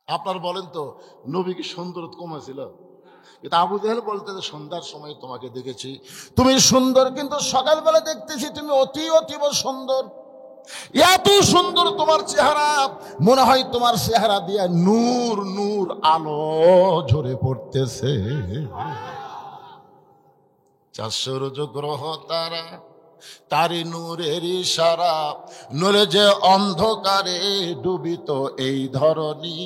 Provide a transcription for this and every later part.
আপনার বলেন তো, নবী কি সুন্দর কমেছিল? কিন্তু আবু জেহেল বলতে যে সন্ধ্যার সময় তোমাকে দেখেছি, তুমি সুন্দর, কিন্তু সকালবেলা দেখতেছি তুমি অতীব সুন্দর। এত সুন্দর তোমার চেহারা, মনে হয় তোমার চেহারা দিয়া নূর নূর আলো ঝরে পড়তেছে। 400 গ্রহ তারা, তারি নূরের ইশারা, নূরে যে অন্ধকারে ডুবিত এই ধরনী।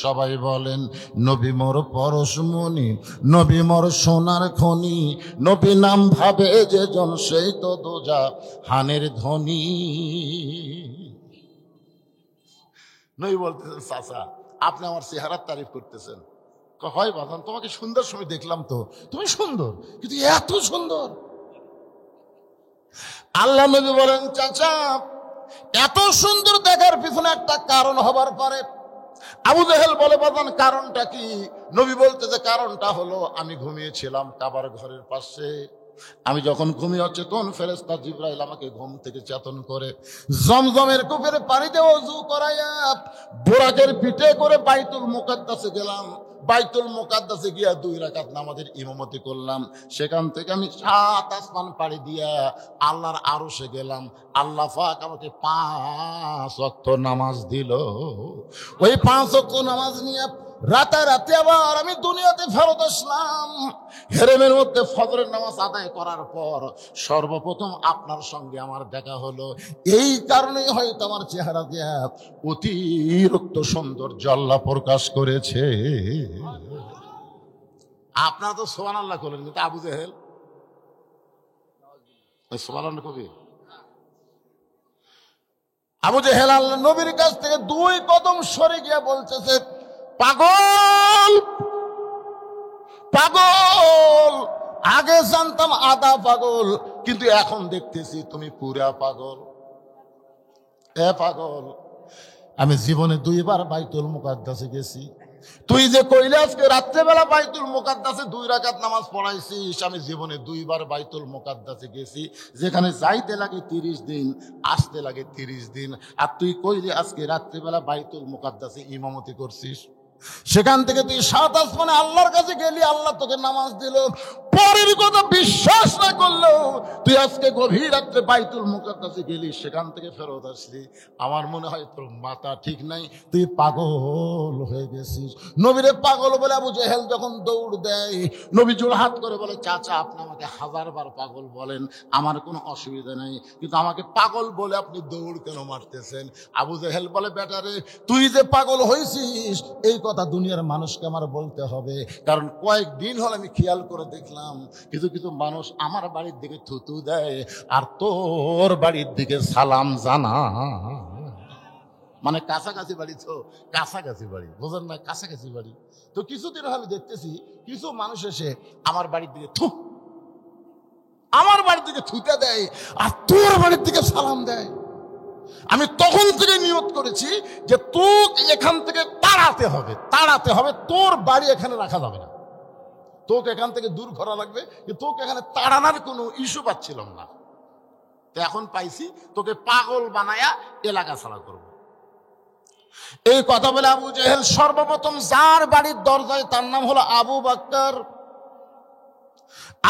সবাই বলেন নবী মোর পরশমণি, নবী মোর সোনার খনি, নবী নাম ভাবে যে জন সেই তো দোজা হানের ধ্বনি। নবী বলতেছেন, চাচা আপনি আমার চেহারার তারিফ করতেছেন? হয় বাজান, তোমাকে সুন্দর সময় দেখলাম তো, তুমি সুন্দর, কিন্তু এত সুন্দর? আল্লাহ নবী বলেন, চাচা এত সুন্দর দেখার পিছনে একটা কারণ হবার পরে। আবু জেহেল বলে, বাজান কারণটা কি? নবী বলতে যে কারণটা হলো, আমি ঘুমিয়েছিলাম কাবার ঘরের পাশে। আমি যখন ঘুমিয়ে অচেতন, ফেরেশতা জিবরাইল আমাকে ঘুম থেকে চেতন করে জমজমের কূপের পানিতে ওযু করাইয়া বোরাকের পিঠে করে বাইতুল মুকাদ্দাসে গেলাম। বাইতুল মুকাদ্দাসে গিয়া 2 রাকাত নামাজের ইমামতি করলাম। সেখান থেকে আমি 7 আসমান পাড়ি দিয়া আল্লাহর আরশে গেলাম। আল্লাহ পাক আমাকে 5 ওয়াক্ত নামাজ দিল। ওই 5 ওয়াক্ত নামাজ নিয়ে রাতারাতি আবার আমি দুনিয়াতে ফেরত আসলাম। হেরেমের মধ্যে ফজরের নামাজ আদায় করার পর সর্বপ্রথম আপনার সঙ্গে আমার দেখা হলো। এই কারণেই হয়তো আমার চেহারা দিয়া অতিরিক্ত সৌন্দর্য আল্লাহ প্রকাশ করেছে। আপনারা তো সুবহানাল্লাহ করলেন, কিন্তু আবু জেহেল সুবহানাল্লাহ কবি। আবু জেহেল আল্লাহ নবীর কাছ থেকে 2 কদম সরে গিয়া বলতেছে, পাগল পাগল, আগে জানতাম আধা পাগল, কিন্তু এখন দেখতেছি তুমি পুরা পাগল। এ পাগল, আমি জীবনে 2 বার বাইতুল মুকাদ্দাসে গেছি। তুই যে কইলে আজকে রাত্রেবেলা বাইতুল মুকাদ্দাসে 2 রাকাত নামাজ পড়াইছিস, আমি জীবনে 2 বার বাইতুল মুকাদ্দাসে গেছি, যেখানে যাইতে লাগে 30 দিন, আসতে লাগে 30 দিন। আর তুই কইলি আজকে রাত্রেবেলা বাইতুল মুকাদ্দাসে ইমামতি করছিস। সেখান থেকে তুই 7 আসমানে আল্লাহর কাছে গেলি, আল্লাহ তোকে নামাজ দিল। পরের কথা বিশ্বাস না করলেও তুই আজকে গভীর রাত্রে বাইতুল মুকাদ্দাসে গেলি, সেখান থেকে ফেরত আসলি। আমার মনে হয় তোর মাথা ঠিক নাই, তুই পাগল হয়ে গেছিস। নবীরে পাগল বলে আবু জেহেল যখন দৌড় দেয়, নবী জোড়হাত করে বলে, চাচা আপনি আমাকে 1000 বার পাগল বলেন, আমার কোনো অসুবিধা নেই, কিন্তু আমাকে পাগল বলে আপনি দৌড় কেন মারতেছেন? আবু জেহেল বলে, বেটারে তুই যে পাগল হয়েছিস এই কথা দুনিয়ার মানুষকে আমার বলতে হবে, কারণ কয়েকদিন হল আমি খেয়াল করে দেখলাম কিছু কিছু মানুষ আমার বাড়ির দিকে থুতু দেয় আর তোর বাড়ির দিকে সালাম জানা। মানে কাছাকাছি বাড়ি, তো কাছাকাছি বাড়ি, বোঝেন না, কাছাকাছি বাড়ি। তো কিছুদিন হলে দেখতেছি কিছু মানুষ এসে আমার বাড়ির দিকে আমার বাড়ির দিকে থুতে দেয় আর তোর বাড়ির দিকে সালাম দেয়। আমি তখন থেকে নিয়ত করেছি যে তোকে এখান থেকে তাড়াতে হবে, তোর বাড়ি এখানে রাখা যাবে না, তোকে এখান থেকে দূর করা লাগবে। তোকে এখানে তাড়ানোর কোনো ইস্যু পাচ্ছিলাম না, তো এখন পাইছি, তোকে পাগল বানায়া এলাকা ছাড়া করব। এই কথা বলে আবু জেহেল সর্বপ্রথম যার বাড়ির দরজায়, তার নাম হলো আবু বকর।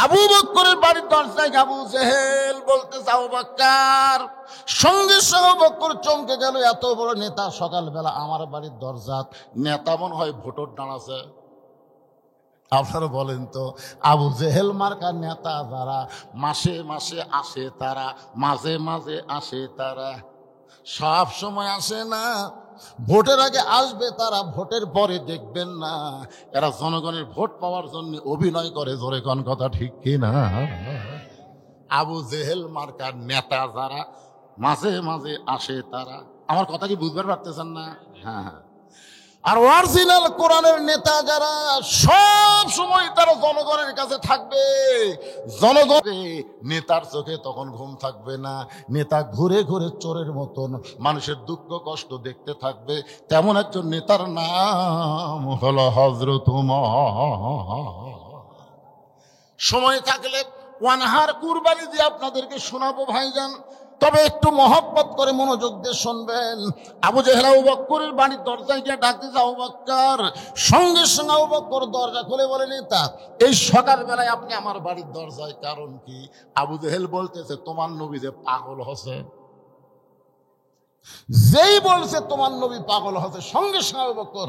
আবু বকরের বাড়ির দরজায় আবু জেহেল বলতে যাও বকর, সঙ্গে সঙ্গে বকর চমকে গেল, এত বড় নেতা সকালবেলা আমার বাড়ির দরজা। নেতা মনে হয় ভোটর দাঁড়াছে। আপনারা বলেন তো, আবু জেহেল মার্কার নেতা যারা মাসে মাসে আসে, তারা মাঝে মাঝে আসে, তারা সব সময় আসে না। ভোটের আগে আসবে তারা, ভোটের পরে দেখবেন না। এরা জনগণের ভোট পাওয়ার জন্য অভিনয় করে, জোরে কোন কথা ঠিক কিনা? আবু জেহেল মার্কার নেতা যারা মাঝে মাঝে আসে, তারা, আমার কথা কি বুঝতে পারতেছেন না? হ্যাঁ। আর অরিজিনাল কোরআনের নেতা যারা, সব সময় তারা জনগণের কাছে থাকবে। নেতার চোখে তখন ঘুম থাকবে না, নেতা ঘুরে ঘুরে চোরের মতন মানুষের দুঃখ কষ্ট দেখতে থাকবে। তেমন একজন নেতার নাম হলো হযরত উমর। সময় থাকলে ওয়ানহার কুরবানি দিয়ে আপনাদেরকে শোনাবো ভাইজান। তবে একটু মহব্বত করে মনোযোগ দিয়ে শুনবেন। আবু জেহেল আবু বকরের বাড়ির দরজায় গিয়ে ডাকতেছে, আবু বকর। সঙ্গে সঙ্গে আবু বকর দরজা খুলে বলে, নেতা এই সকালবেলায় আপনি আমার বাড়ির দরজায়, কারণ কি? আবু জেহেল বলতেছে তোমার নবী যে পাগল হচ্ছে। যেই বলছে তোমার নবী পাগল হচ্ছে, সঙ্গে সঙ্গে আবু বকর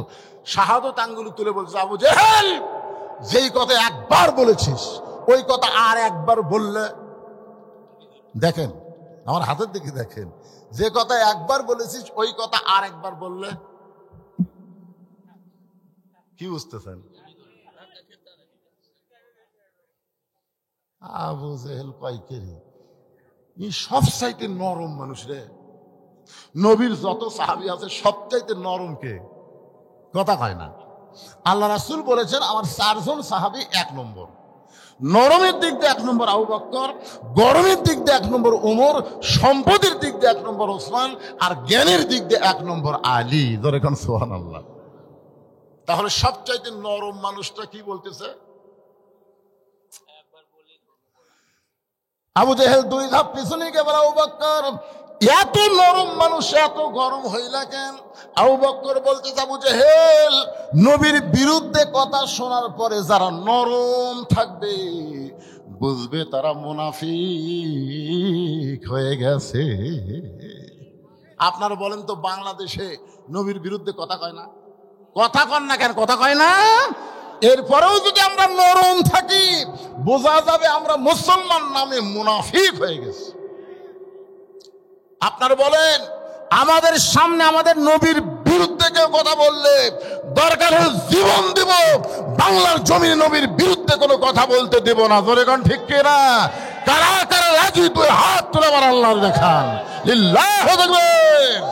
শাহাদত আঙ্গুলি তুলে বলছে, আবু জেহেল যেই কথা একবার বলেছিস ওই কথা আর একবার বললে, দেখেন আমার হাতের দিকে দেখেন, যে কথা একবার বলেছিস ওই কথা আর একবার বললে কি বুঝতেছেন? আবু জেহেল কয়কেরি সব চাইতে নরম মানুষ রে। নবীর যত সাহাবী আছে সবচাইতে নরম কে? কথা কয় না। আল্লাহ রাসূল বলেছেন আমার 4 জন সাহাবী 1 নম্বর। নরমের দিক দিয়ে 1 নম্বর আবু বকর, গরমের দিক দিয়ে 1 নম্বর ওমর, সম্পদের দিক দিয়ে 1 নম্বর ওসমান, আর জ্ঞানের দিক দিয়ে 1 নম্বর আলী। ধরে কোন সুবহানাল্লাহ। তাহলে সবচাইতে নরম মানুষটা কি বলতেছে? আবু জেহেল 2 ধাপ পিছনে গিয়ে বলে, আবু বকর এত নরম মানুষ এত গরম হইলা কেন? আবু বকর বলতেছে, আবু জেহেল নবীর বিরুদ্ধে কথা শোনার পরে যারা নরম থাকবে বুঝবে তারা মুনাফিক হয়ে গেছে। আপনারা বলেন তো বাংলাদেশে নবীর বিরুদ্ধে কথা কয় না? কথা কন না কেন? কথা কয় না। এরপরেও যদি আমরা নরম থাকি বোঝা যাবে আমরা মুসলমান নামে মুনাফিক হয়ে গেছি। আপনারা বলেন আমাদের সামনে আমাদের নবীর বিরুদ্ধে কেউ কথা বললে দরকার হলে জীবন দিব, বাংলার জমিনে নবীর বিরুদ্ধে কোনো কথা বলতে দেব না। জোরে কোন ঠিক কিনা? কারা কারা রাজি? 2 হাত তুলে আমার আল্লাহর দেখান। লিল্লাহু তাকবীর।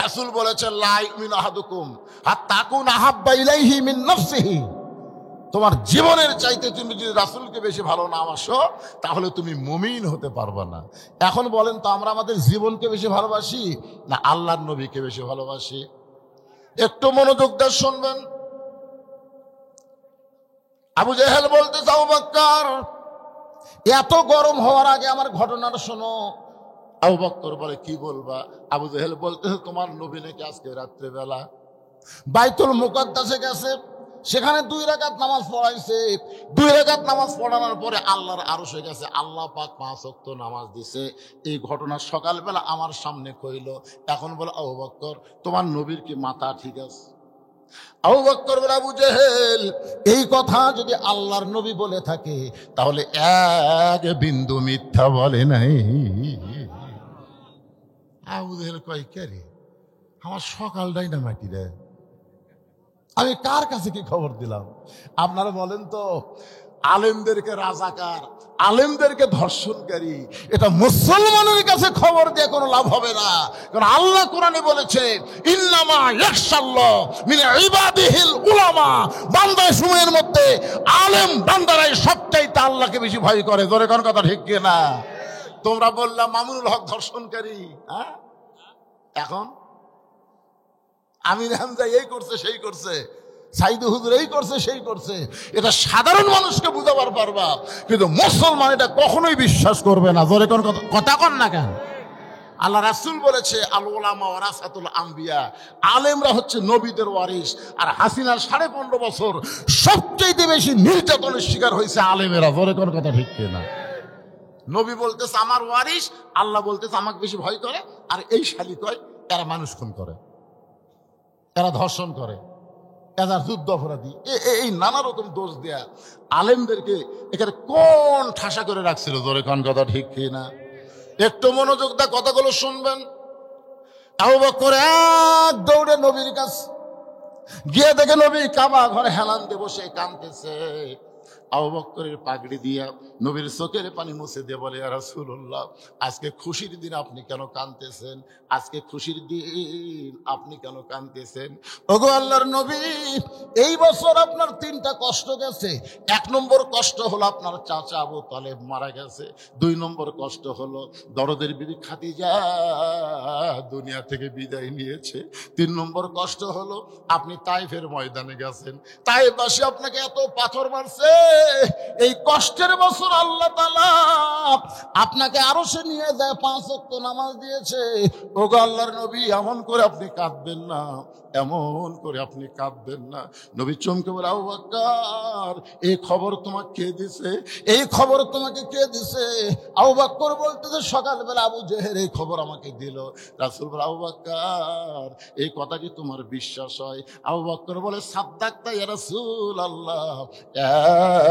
রাসূল বলেছেন লা ইউমিনু আহাদুকুম হাত্তা তাকুনা আহাব্বা ইলাইহি মিন নাফসিহি। তোমার জীবনের চাইতে তুমি যদি রাসূলকে বেশি ভালো না বাসো তাহলে তুমি মুমিন হতে পারবে না। এখন বলেন তো আমরা আমাদের জীবনকে বেশি ভালোবাসি না আল্লাহর নবীকে বেশি ভালোবাসি? একটু মনোযোগ দিয়ে শুনবেন। আবু জেহেল বলতে, আবু বকর এত গরম হওয়ার আগে আমার ঘটনাটা শোনো। আবু বকর বলে, কি বলবা? আবু জেহেল বলতেছে তোমার নবী নাকি আজকে রাত্রেবেলা বাইতুল মুকাদ্দাসে গেছে, সেখানে 2 রাকাত নামাজ পড়াইছে। 2 রাকাত নামাজ পড়ানোর পরে আল্লাহর আরশে গেছে, আল্লাহ পাক 5 ওয়াক্ত নামাজ দিছে। এই ঘটনা সকালবেলা আমার সামনে কইল। এখন বলে, আবু বকর তোমার নবীর কি মাথা ঠিক আছে? আবু বকর বলে, আবু জেহেল এই কথা যদি আল্লাহর নবী বলে থাকে তাহলে 1 বিন্দু মিথ্যা বলে নাই। আবু জেহেল কয়, কে রে আমার সকালটাই না মাটি রে, আমি কার কাছে কি খবর দিলাম? আপনারা বলেন তো আলেমদেরকে রাজাকার, আলেমদেরকে ধর্ষণকারী, এটা মুসলমানের কাছে খবর দিয়ে কোনো লাভ হবে না। কারণ আল্লাহ কোরআনে বলেছে ইন্নামা ইয়াখশাল্লাহ মিন ইবাদিহিল উলামা। বান্দা সময়ের মধ্যে আলেম বান্দারাই সবচাইতে আল্লাহকে বেশি ভয় করে। জোরে কোন কথা ঠিক কি না? তোমরা বললাম মামুনুল হক ধর্ষণকারী, হ্যাঁ এখন আমির হামজা এই করছে সেই করছে, সাইদু হুজুর এই করছে সেই করছে, এটা সাধারণ মানুষকে বুঝাবার পারবা, কিন্তু মুসলমান এটা কখনোই বিশ্বাস করবে না। জোরে কোন কথা কন না কেন? আল্লাহ রাসূল বলেছে আল উলামা ওয়ারাসাতুল আম্বিয়া, আলেমরা হচ্ছে নবীদের ওয়ারিস। আর হাসিনার 15.5 বছর সবচেয়ে বেশি নির্যাতনের শিকার হয়েছে আলেমেরা। জোরে কোন কথা ঠিক কিনা? নবী বলতেছে আমার ওয়ারিস, আল্লাহ বলতেছে আমাকে বেশি ভয় করে, আর এই শালি কয় এরা মানুষ খুন করে, এরা ধর্ষণ করে, এরা যুদ্ধ অপরাধী, এই নানা রকম দোষ দেয়া আলেমদেরকে এখানে কোন ঠাসা করে রাখছিল। জোরে কোন কথা ঠিক কিনা? একটু মনোযোগ দা কথাগুলো শুনবেন। আবু বকর এক দৌড়ে নবীর কাছে গিয়ে দেখে নবী কাবা ঘরে হেলান দিয়ে বসে কাঁদতেছে। আবু বকরের পাগড়ি দিয়া নবীর চোখের পানি মুছে দিয়ে বলে, ইয়া রাসূলুল্লাহ আজকে খুশির দিন আপনি কেন কাঁদতেছেন? আজকে খুশির দিন আপনি কেন কাঁদতেছেন? ওগো আল্লাহর নবী, এই বছর আপনার 3টা কষ্ট গেছে। 1 নম্বর কষ্ট হলো আপনার চাচা আবু তালেব মারা গেছে। 2 নম্বর কষ্ট হলো দরদের বিবি খাদিজা দুনিয়া থেকে বিদায় নিয়েছে। 3 নম্বর কষ্ট হলো আপনি তাইফের ময়দানে গেছেন, তাইফবাসী আপনাকে এত পাথর মারছে এই কষ্টের বছর আল্লাহ তাআলা আপনাকে আরশে নিয়ে যায়, 5 ওয়াক্ত নামাজ দিয়েছে। ওগো আল্লাহর নবী, এমন করে আপনি কাঁদবেন না, এমন করে আপনি কাঁদবেন না। নবী চমকে বলে, আবু বকর, এই খবর তোমাকে কে দিছে? এই খবর তোমাকে কে দিছে? আবু বকর বলতেছে, সকালবেলা আবু জেহেল এই খবর আমাকে দিল। রাসূল বলে, আবু বকর, এই কথা কি তোমার বিশ্বাস হয়? আবু বকর বলে, সাদ্দাকতা ইয়া রাসূলুল্লাহ,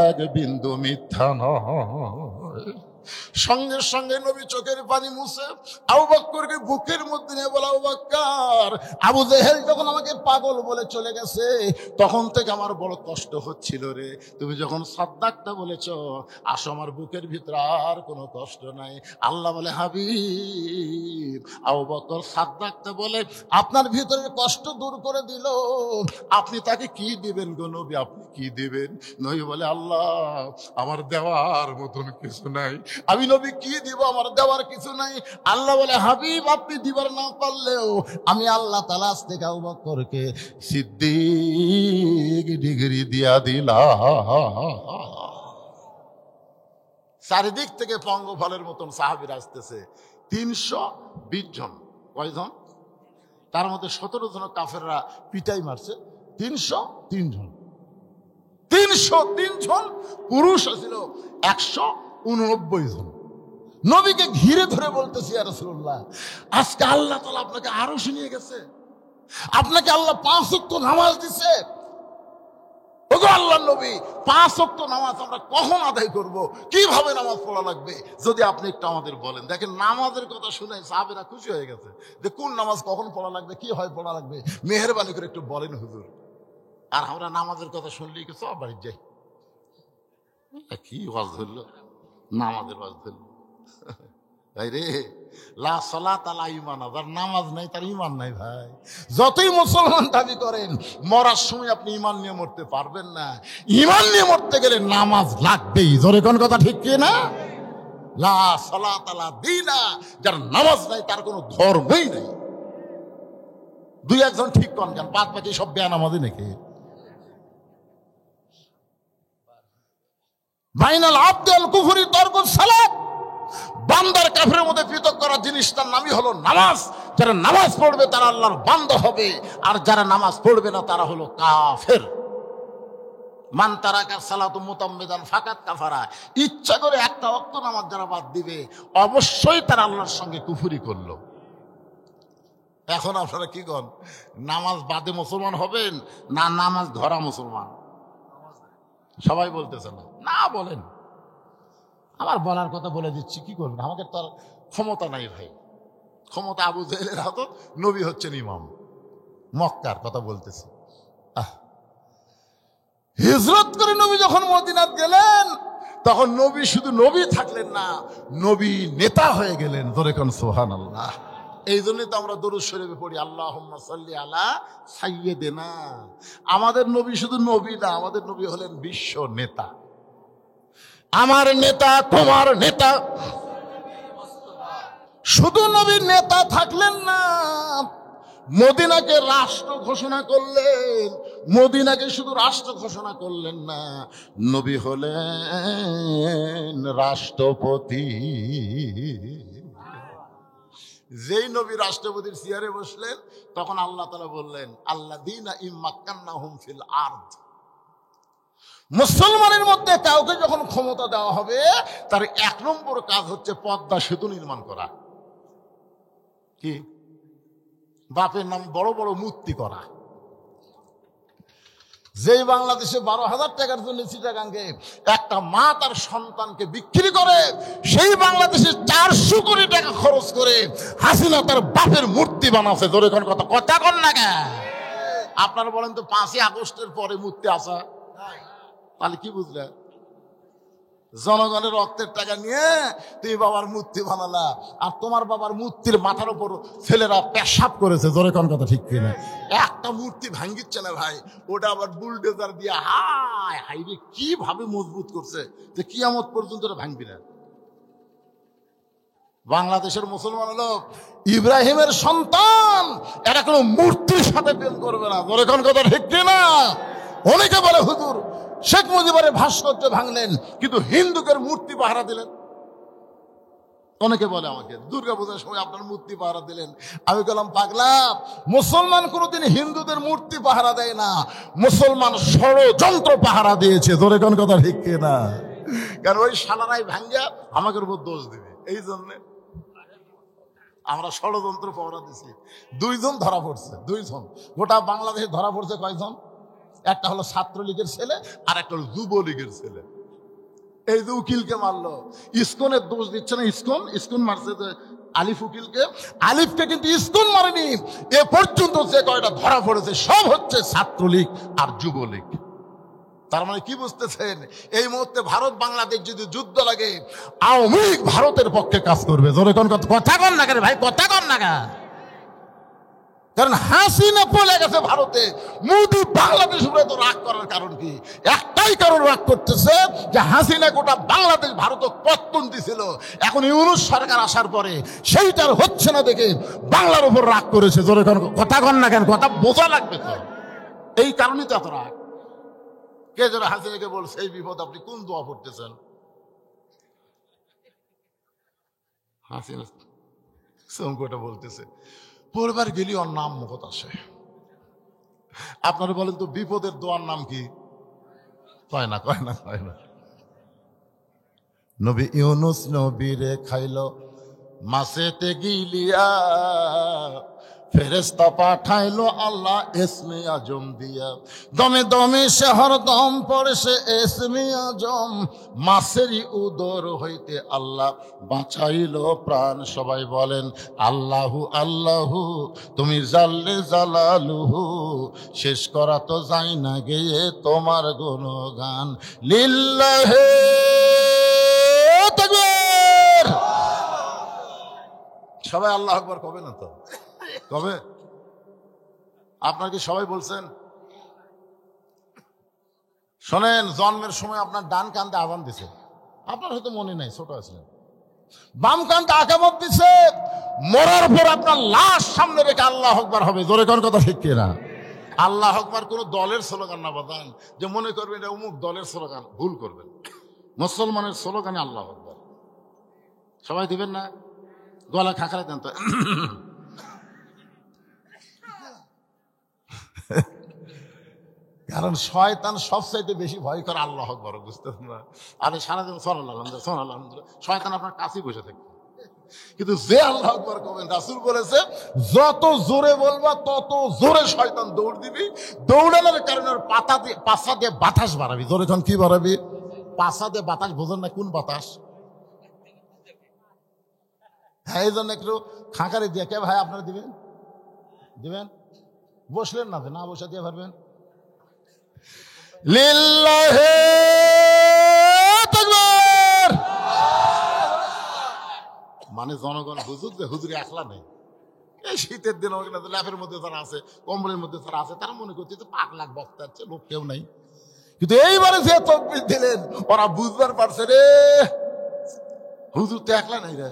এক বিন্দু মিথ্যা নয়। সঙ্গে সঙ্গে নবী চোখের পানি মুছে আবু বকরকে বুকের মধ্যে নিয়ে বলে, আবু বকর, আবু জেহেল যখন আমাকে পাগল বলে চলে গেছে, তখন থেকে আমার বড় কষ্ট হচ্ছিল রে। তুমি যখন সাদ্দাকটা বলেছ, আসো, আমার বুকের ভিতরে আর কোনো কষ্ট নাই। আল্লাহ বলে, হাবিব, আবু বকর সাদ্দাকটা বলে আপনার ভিতরের কষ্ট দূর করে দিল। আপনি তাকে কি দিবেন গো নবী? আপনি কি দিবেন? নবী বলে, আল্লাহ, আমার দেওয়ার মতন কিছু নাই। আমি নবী কি দিব? আমার দেওয়ার কিছু নাই। আল্লাহ বলে, হাবিব, আপনি দিবার না পারলেও আমি আল্লাহ তাআলা আজ থেকে আবু বকরকে সিদ্দিক ডিগ্রি দিয়া দিলাম। চারিদিক থেকে পঙ্গফলের মতন সাহাবীরা আসতেছে, 320 জন। কয়জন? তার মধ্যে 17 জন কাফেররা পিটাই মারছে। 303 জন। 303 জন পুরুষ ছিল, 189 জন। নবীকে ঘিরে ধরে বলতেছি, ইয়া রাসূলুল্লাহ, আজকে আল্লাহ তাআলা আপনাকে আরশে নিয়ে গেছে, আপনাকে আল্লাহ 5 ওয়াক্ত নামাজ দিছে। ওগো আল্লাহর নবী, 5 ওয়াক্ত নামাজ আমরা কখন আদায় করব? কিভাবে নামাজ পড়া লাগবে? যদি আপনি একটু আমাদের বলেন। দেখেন, নামাজের কথা শুনে সাহাবীরা খুশি হয়ে গেছে যে কোন নামাজ কখন পড়া লাগবে, কি হয় পড়া লাগবে, মেহেরবানি করে একটু বলেন হুজুর। আর আমরা নামাজের কথা শুনলেই সব বাড়ি যাই। কি ওয়াজ ধরলো? নামাজের ওয়াজ ধরলো। ভাই রে, লা সালাত লা ঈমান, যার নামাজ নাই তার ঈমান নাই। ভাই, যতই মুসলমান দাবি করেন, মরার সময় আপনি ঈমান নিয়ে মরতে পারবেন না। ঈমান নিয়ে মরতে গেলে নামাজ লাগবেই। জোরে কোন কথা ঠিক কি না? লা সালাত লা দীনা, যার নামাজ নাই তার কোনো ধর্মই নাই। 2-1 জন ঠিক কন কেন? বাদ বাকি সব বেনামাজি নাকি? বাইনাল আবদ আল কুফরি তারকুস সালাত, বান্দার কাফেরের মধ্যে পৃথক করার জিনিসটার নামই হলো নামাজ। যারা নামাজ পড়বে তারা আল্লাহর বান্দা হবে, আর যারা নামাজ পড়বে না তারা হলো কাফের। মান তারাকা সালাতু মুতাম্মিদান ফাকাত কাফারা, ইচ্ছা করে একটা ওয়াক্ত নামাজ যারা বাদ দিবে, অবশ্যই তারা আল্লাহর সঙ্গে কুফরি করলো। এখন আপনারা কি কন? নামাজ বাদে মুসলমান হবেন না নামাজ ধরা মুসলমান? সবাই বলতেছে না, না বলেন। আমার বলার কথা বলে দিচ্ছি, কি করবেন? আমাকে তো আর ক্ষমতা নাই ভাই। ক্ষমতা আবু জেহেলের হাতে, নবী হচ্ছেন ইমাম। মক্কার কথা বলতেছি। হিজরত করে নবী যখন মদিনাত গেলেন, তখন নবী শুধু নবী থাকলেন না, নবী নেতা হয়ে গেলেন। ধরে কোন সুবহানাল্লাহ। এই জন্যই তো আমরা দরুদ শরীফে পড়ি, আল্লাহুম্মা সাল্লি আলা সাইয়্যিদিনা। আমাদের নবী শুধু নবী না, আমাদের নবী হলেন বিশ্ব নেতা। আমার নেতা, তোমার নেতা। শুধু নবী নেতা থাকলেন না, মদিনাকে রাষ্ট্র ঘোষণা করলেন। মদিনাকে শুধু রাষ্ট্র ঘোষণা করলেন না, নবী হলেন রাষ্ট্রপতি। যেই নবী রাষ্ট্রপতির চেয়ারে বসলেন, তখন আল্লাহ তাআলা বললেন, আল্লাযীনা ইম্মাক্কান্নাহুম ফিল আরদ। মুসলমানের মধ্যে কাউকে যখন ক্ষমতা দেওয়া হবে, তার 1 নম্বর কাজ হচ্ছে পদ্মা সেতু নির্মাণ করা। কি? বাপের নাম বড় বড় মূর্তি করা। যেই বাংলাদেশে 12,000 টাকার জন্য চিটাগাঙ্গে একটা মা তার সন্তানকে বিক্রি করে, সেই বাংলাদেশে 400 কোটি টাকা খরচ করে হাসিনা তার বাপের মূর্তি বানাচ্ছে। ধরে কোন কথা কথা কন না কেন? আপনারা বলেন তো, 5ই আগস্টের পরে মূর্তি আসা, তাহলে কি বুঝলেন? জনগণের রক্তের টাকা নিয়ে তুমি বাবার মূর্তি বানালা, আর তোমার বাবার মূর্তির মাথার উপর ছেলেরা পেশাব করেছে। জোরে কোন কথা ঠিক কিনা? একটা মূর্তি ভাঙ্গিচ্ছে না ভাই, ওটা আবার বুলডোজার দিয়ে হাই হাই রে কিভাবে মজবুত করছে যে কিয়ামত পর্যন্ত এটা ভাঙবি না। বাংলাদেশের মুসলমান হলো ইব্রাহিমের সন্তান, এটা কোনো মূর্তির সাথে প্রেম করবে না। জোরে কোন কথা ঠিক কিনা? অনেকে বলে, হুজুর শেখ মুজিবের ভাস্কর্য ভাঙলেন, কিন্তু হিন্দুদের মূর্তি পাহারা দিলেন। অনেকে বলে আমাকে, দুর্গাপূজার সময় আপনার মূর্তি পাহারা দিলেন। আমি বললাম, পাগলা, মুসলমান কোনোদিন হিন্দুদের মূর্তি পাহারা দেয় না, মুসলমান ষড়যন্ত্র পাহারা দিয়েছে। জোরে কোন কথা ঠিক কিনা? কারণ ওই শালারাই ভাঙ্গা আমাদের উপর দোষ দিবে, এই জন্য আমরা ষড়যন্ত্র পাহারা দিছি। 2 জন ধরা পড়ছে, 2 জন। গোটা বাংলাদেশে ধরা পড়ছে কয়জন? একটা হলো ছাত্রলীগের ছেলে, আর একটা হলো যুবলীগের ছেলে। এই যে উকিলকে মারলো, ইসকনের দোষ দিচ্ছে না, ইসকন মারছে যে আলিফ উকিলকে। আলিফকে কিন্তু ইসকন মারেনি। এ পর্যন্ত যে কয়টা ধরা পড়েছে সব হচ্ছে ছাত্রলীগ আর যুবলীগ। তার মানে কি বুঝতেছেন? এই মুহূর্তে ভারত বাংলাদেশ যদি যুদ্ধ লাগে, আওয়ামী লীগ ভারতের পক্ষে কাজ করবে। জোরে কোন কথা কন না কেন ভাই, কথা কন না কেন? কারণ হাসিনা পড়ে গেছে ভারতে, মোদি বাংলাদেশ উপরে তো রাগ করার কারণ কি? একটাই কারণ, রাগ করতেছে যে হাসিনা গোটা বাংলাদেশ ভারত পত্তন দিছিল। এখন ইউনূস সরকার আসার পরে সেইটার হচ্ছে না দেখে বাংলার উপর রাগ করেছে। জোরে কথা কন না কেন? কথা বোঝা লাগবে তো। এই কারণেই তো এত রাগ। কে যারা হাসিনাকে বলছে এই বিপদ, আপনি কোন দোয়া পড়তেছেন? হাসিনা সংকটে বলতেছে, পরিবার গেলি ওর নাম মুখত আসে। আপনারা বলেন তো, বিপদের দোয়ার নাম কি? কয় না। নবী ইউনূস নবীরে খাইলো মাছেতে গিলিয়া, ফেরেশতা পাঠাইলো আল্লাহ ইসমে আজম দিয়া। দমে দমে শহর দম পড়েছে ইসমে আজম, মাছেরই উদর হইতে আল্লাহ বাঁচাইলো প্রাণ। সবাই বলেন আল্লাহু আল্লাহু, তুমি জাল্লে জালালুহু, শেষ করা তো যায় না গেয়ে তোমার গুণগান। লিল্লাহে তাকবীর। সবাই আল্লাহু আকবার কবে না তো? কবে? আপনার কি সবাই বলছেন? শোনেন, জন্মের সময় আপনার ডান কান্দে আযান দিছে, আপনার হয়তো মনে নাই, ছোট আছিলেন। বাম কান্দে আকামত দিছে, মরার পর আপনার লাশ সামনে রেখে আল্লাহু আকবার হবে। জোরে কোন কথা ঠিক কিনা? আল্লাহু আকবার কোন দলের স্লোগান না বাদান, যে মনে করবেন এটা অমুক দলের স্লোগান, ভুল করবেন। মুসলমানের স্লোগানে আল্লাহু আকবার। সবাই দিবেন না? গলা খাঁকড়া দেন তো। কারণ শয়তান সবচাইতে বেশি ভয় করে আল্লাহু আকবার, বুঝতেছেন না? আরে সারাদিন সুবহানাল্লাহ, শয়তান আপনার কাছেই বসে থাকবে। কিন্তু যে আল্লাহু আকবার করবেন, রাসূল বলেছে যত জোরে বলবা তত জোরে শয়তান দৌড় দিবি। দৌড়ানোর কারণে পাছা দিয়ে বাতাস বাড়াবি। জোরে কি বাড়াবি? পাছা দিয়ে বাতাস। বোঝেন না কোন বাতাস? হ্যাঁ, এই জন্য একটু খাঁকারি দিয়ে। কে ভাই আপনারা দিবেন? বসলেন না, না বসে দিয়ে পারবেন। লিল্লাহে তাকবীর। মানে জনগণ বুঝুক যে হুজুর একলা নেই। এই শীতের দিন ল্যাপের মধ্যে যারা আছে, কম্বলের মধ্যে যারা আছে, তারা মনে করছে তো পাক লাখ বক্তা আছে, লোক কেউ নাই। কিন্তু এইবারে যে তাকবীর দিলেন, ওরা বুঝবার পারছে রে হুজুর তো একলা নাই রে।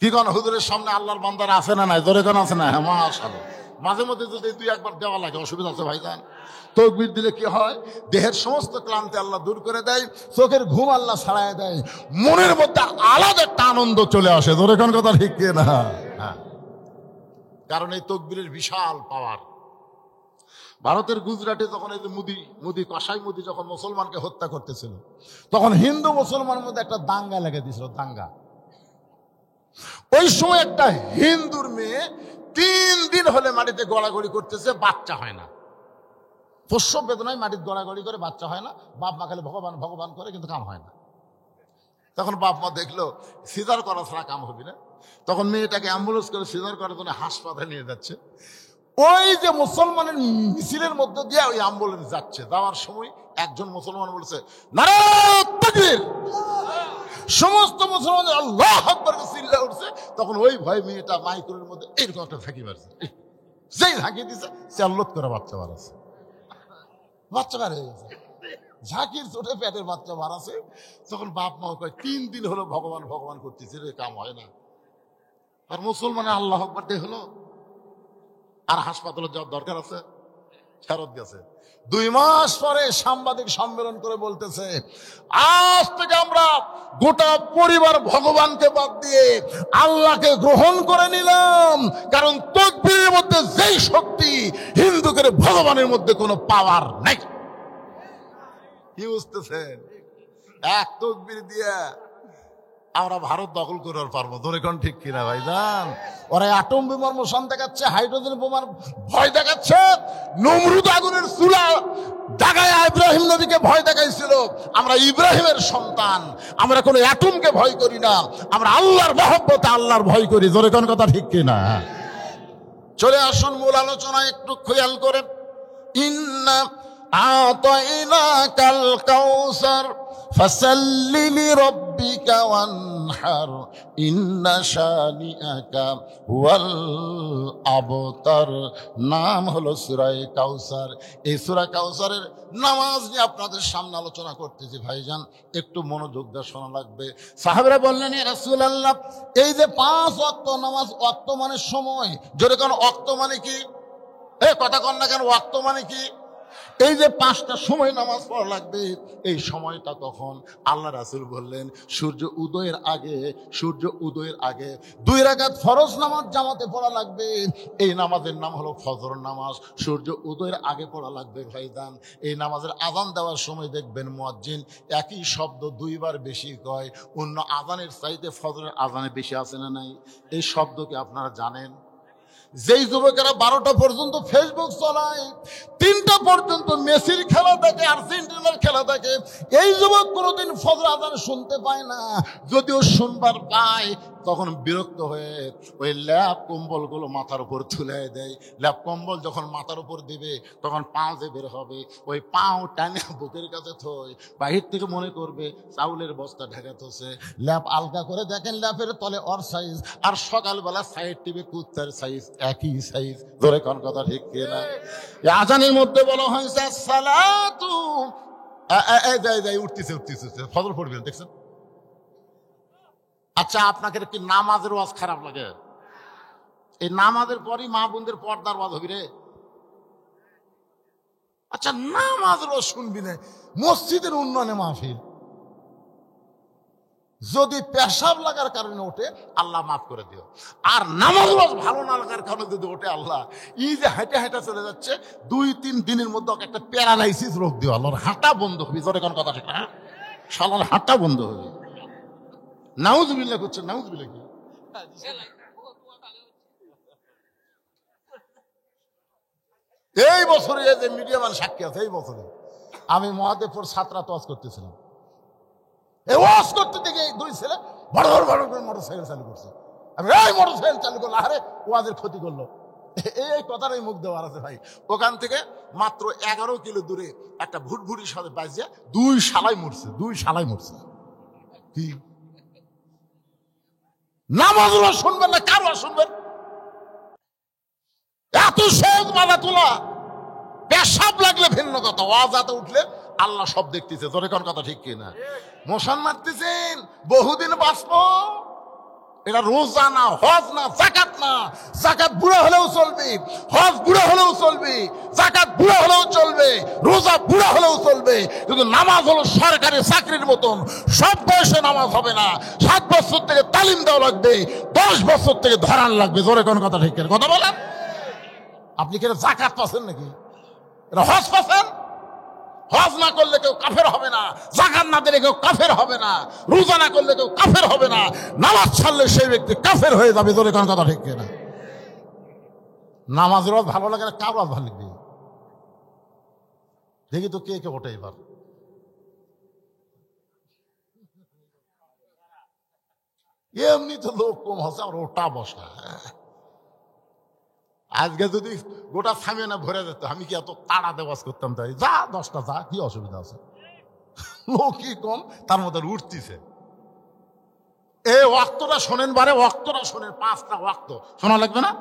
কি কোন হুজুরের সামনে আল্লাহর বান্দারা আছে না নাই? জোরে কোন আছে না? হ্যাঁ, মাশাআল্লাহ। মাঝে মধ্যে যদি 2-1 বার দেওয়া লাগে, অসুবিধা আছে ভাইজান? তাকবীর দিলে কি হয়? দেহের সমস্ত ক্লান্তি আল্লাহ দূর করে দেয়, চোখের ঘুম আল্লাহ ছাড়ায় দেয়, মনের মধ্যে আলাদা একটা আনন্দ চলে আসে। জোরে কোন কথা ঠিক কিনা? হ্যাঁ, কারণ এই তাকবীরের বিশাল পাওয়ার। ভারতের গুজরাটে যখন এই যে মুদি কসাই মুদি যখন মুসলমানকে হত্যা করতেছিল, তখন হিন্দু মুসলমানের মধ্যে একটা দাঙ্গা লেগে দিয়েছিল, দাঙ্গা। ওই সময় একটা হিন্দুর মেয়ে 3 দিন হলে মাটিতে গড়াগড়ি করতেছে, বাচ্চা হয় না। প্রসব বেদনায় মাটিতে গড়াগড়ি করে, বাচ্চা হয় না। বাপ মা খালি ভগবান ভগবান করে, কিন্তু কাম হয় না। তখন বাপ মা দেখলো সিজার করা ছাড়া কাম হবে না। তখন মেয়েটাকে অ্যাম্বুলেন্স করে সিজার করার জন্য হাসপাতালে নিয়ে যাচ্ছে। ওই যে মুসলমানের মিছিলের মধ্যে দিয়ে ওই অ্যাম্বুলেন্স যাচ্ছে, যাওয়ার সময় একজন মুসলমান বলছে নারে তাকবীর। সমস্ত মুসলমান আল্লাহু আকবার চিল্লা উঠছে। তখন ওই ভয় মেয়েটা মাইক্রোর মধ্যে এরকম একটা ঝাঁকি মারছে, যেই ঝাঁকি দিচ্ছে চাল্লত করে বাচ্চা বাড়াচ্ছে। বাচ্চা বার হয়ে গেছে, ঝাঁকির চোটে পেটের বাচ্চা বাড়াচ্ছে। তখন বাপ মা কয় 3 দিন হলো ভগবান ভগবান করতেছে রে, কাম হয় না। আর মুসলমানের আল্লাহু আকবার দিয়ে হলো, আর হাসপাতালে যাওয়ার দরকার আছে? ফেরত গেছে। 2 মাস পরে সাংবাদিক সম্মেলন করে বলতেছে, আজ থেকে আমরা গোটা পরিবার ভগবানকে বাদ দিয়ে আল্লাহকে গ্রহণ করে নিলাম, কারণ তাকবীরের মধ্যে যেই শক্তি, হিন্দুদের ভগবানের মধ্যে কোনো পাওয়ার নাই। কি বুঝতেছেন? এক তাকবীর দিয়ে আমরা ভারত দখল করে পারবো, ধরে কোন ঠিক কিনা ভাইজান? ওরা অ্যাটম বোমার মোশন দেখাচ্ছে, হাইড্রোজেন বোমার ভয় দেখাচ্ছে, নমরুদ আগুনের চুলা দাগায় ইব্রাহিম নবীকে ভয় দেখাইছিল। আমরা ইব্রাহিমের সন্তান, আমরা কোনো অ্যাটমকে ভয় করি না, আমরা আল্লাহর মহব্বতে আল্লাহর ভয় করি, ধরে কোন কথা ঠিক কিনা? চলে আসুন মূল আলোচনা একটু খেয়াল করেন। ইন্না আতাইনাকাল কাউসার ফাসাল্লি লিরাব্বিকা ওয়ানহার ইন্না শানিআকা ওয়াল আবতার। নাম হলো সূরা কাউসার। এই সূরা কাউসারের নামাজ নিয়ে আপনাদের সামনে আলোচনা করতেছি। ভাইজান একটু মনোযোগ দিয়ে শোনা লাগবে। সাহাবারা বললেন, ইয়া রাসূলুল্লাহ, এই যে 5 ওয়াক্ত নামাজ, ওয়াক্ত মানে সময়, জোরে কোন ওয়াক্ত মানে কি? কথা কন না কেন, ওয়াক্ত মানে কি? এই যে 5টা সময় নামাজ পড়া লাগবে, এই সময়টা কখন? আল্লাহ রাসূল বললেন, সূর্য উদয়ের আগে, সূর্য উদয়ের আগে 2 রাকাত ফরজ নামাজ জামাতে পড়া লাগবে। এই নামাজের নাম হলো ফজর নামাজ, সূর্য উদয়ের আগে পড়া লাগবে। ভাইজান এই নামাজের আযান দেওয়ার সময় দেখবেন মুয়াজ্জিন একই শব্দ 2 বার বেশি কয়। অন্য আযানের চাইতে ফজরের আযানে বেশি আছে না নাই? এই শব্দ কি আপনারা জানেন? যেই যুবকেরা 12টা পর্যন্ত ফেসবুক চলায়, 3টা পর্যন্ত মেসির খেলা দেখে, আর্জেন্টিনার খেলা দেখে, এই যুবক কোনোদিন ফজর আযান শুনতে পায় না। যদিও শুনবার পায়, তখন বিরক্ত হয়ে ওই ল্যাপ কম্বলগুলো মাথার উপর তুলে দেয়। ল্যাপ কম্বল যখন মাথার উপর দিবে, তখন পাও যে বের হবে, ওই পাও টানে বুকের কাছে থই, বাহির থেকে মনে করবে চাউলের বস্তা ঢেকাতেছে। ল্যাপ আলগা করে দেখেন, ল্যাপের তলে ওর সাইজ, আর সকালবেলা সাইড টিভি কুত্তার সাইজ, একই সাইজ। ধরে কোন কথা ঠিক কিনা? আজানের মধ্যে বলা হয়েছে সালাতু, উঠতেছে ফজর পড়বেন, দেখছেন? আচ্ছা, আপনাকে কি নামাজের ওয়াজ খারাপ লাগে? এই নামাজের পরই মা বোনদের পর্দার ওয়াজ হবি রে। আচ্ছা, নামাজের ওয়াজ শুনবি না, মসজিদের উন্নয়নে মাহফিল। যদি পেশাব লাগার কারণে ওঠে, আল্লাহ মাফ করে দিও। আর নামাজ ওয়াজ ভালো না লাগার কারণে যদি ওঠে, আল্লাহ এই যে হাঁটা হাঁটা চলে যাচ্ছে, 2-3 দিনের মধ্যে একটা প্যারালাইসিস রোগ দিও, আল্লাহর হাঁটা বন্ধ হবে। জোরে কোন কথা ঠিক না? শালার হাঁটা বন্ধ হবে। নাউজুবিল্লাহ করছে, নাউজুবিল্লাহ কি? এই বছরে যে মিডিয়া মান সাক্ষী আছে, এই বছরে আমি মহাদেবপুর ছাত্রাতে ওয়াজ করতেছিলাম। এই ওয়াজ করতে থেকে 2 ছেলে বড় বড় করে মোটরসাইকেল চালু করছে। আমি এই মোটরসাইকেল চালু করলো, আরে ওয়াজের ক্ষতি করলো। এই কথাটাই মুখ দেওয়ার আছে ভাই। ওখান থেকে মাত্র 11 কিলো দূরে একটা ভুটভুটির সাথে বাজিয়া 2 শালাই মরছে, 2 শালাই মরছে। কি নামাজ শুনবেন না, কারো শুনবেন? এত সহজ মালা তোলা। পেশাব লাগলে ভিন্ন কথা, ওয়াজাতে উঠলে আল্লাহ সব দেখতেছে। তোর কোন কথা ঠিক কিনা? মশান মারতেছেন, বহুদিন বাঁচবো। এটা রোজা না, হজ না, যাকাত না। যাকাত বুড়া হলেও চলবে, হজ বুড়া হলেও চলবে, যাকাত বুড়া হলেও চলবে, রোজা বুড়া হলেও চলবে, কিন্তু নামাজ হলো সরকারি চাকরির মতন। সব বয়সে নামাজ হবে না। 7 বছর থেকে তালিম দেওয়া লাগবে, 10 বছর থেকে ধরান লাগবে। জোরে কোন কথা ঠিক কিনা? কথা বলেন। আপনি কি যাকাত পাচ্ছেন নাকি? এটা হজ পাচ্ছেন? হজ না করলে কেউ কাফের হবে না, যাকাত না দিলে কেউ কাফের হবে না, রোজা না করলে কেউ কাফের হবে না, নামাজ ছাড়লে সেই ব্যক্তি কাফের হয়ে যাবে। তোর কোন কথা ঠিক কিনা? নামাজের ওয়াজ ভালো লাগে না, কার ওয়াজ ভালো লাগবে? দেখি তো কে কে ওঠে এবার। এমনি তো লোক কম হচ্ছে, আর ওটা বসা। আজকে যদি গোটা সামিয়ানা ভরে যেত, আমি কি এত তাড়া দেওয়াজ করতাম? তাই যা 10টা যা, কি অসুবিধা আছে? লোকই কম, তার মধ্যে উঠতেছে। এই ওয়াক্তটা শোনেন, বারে ওয়াক্তটা শোনেন, 5টা ওয়াক্ত শোনা লাগবে না?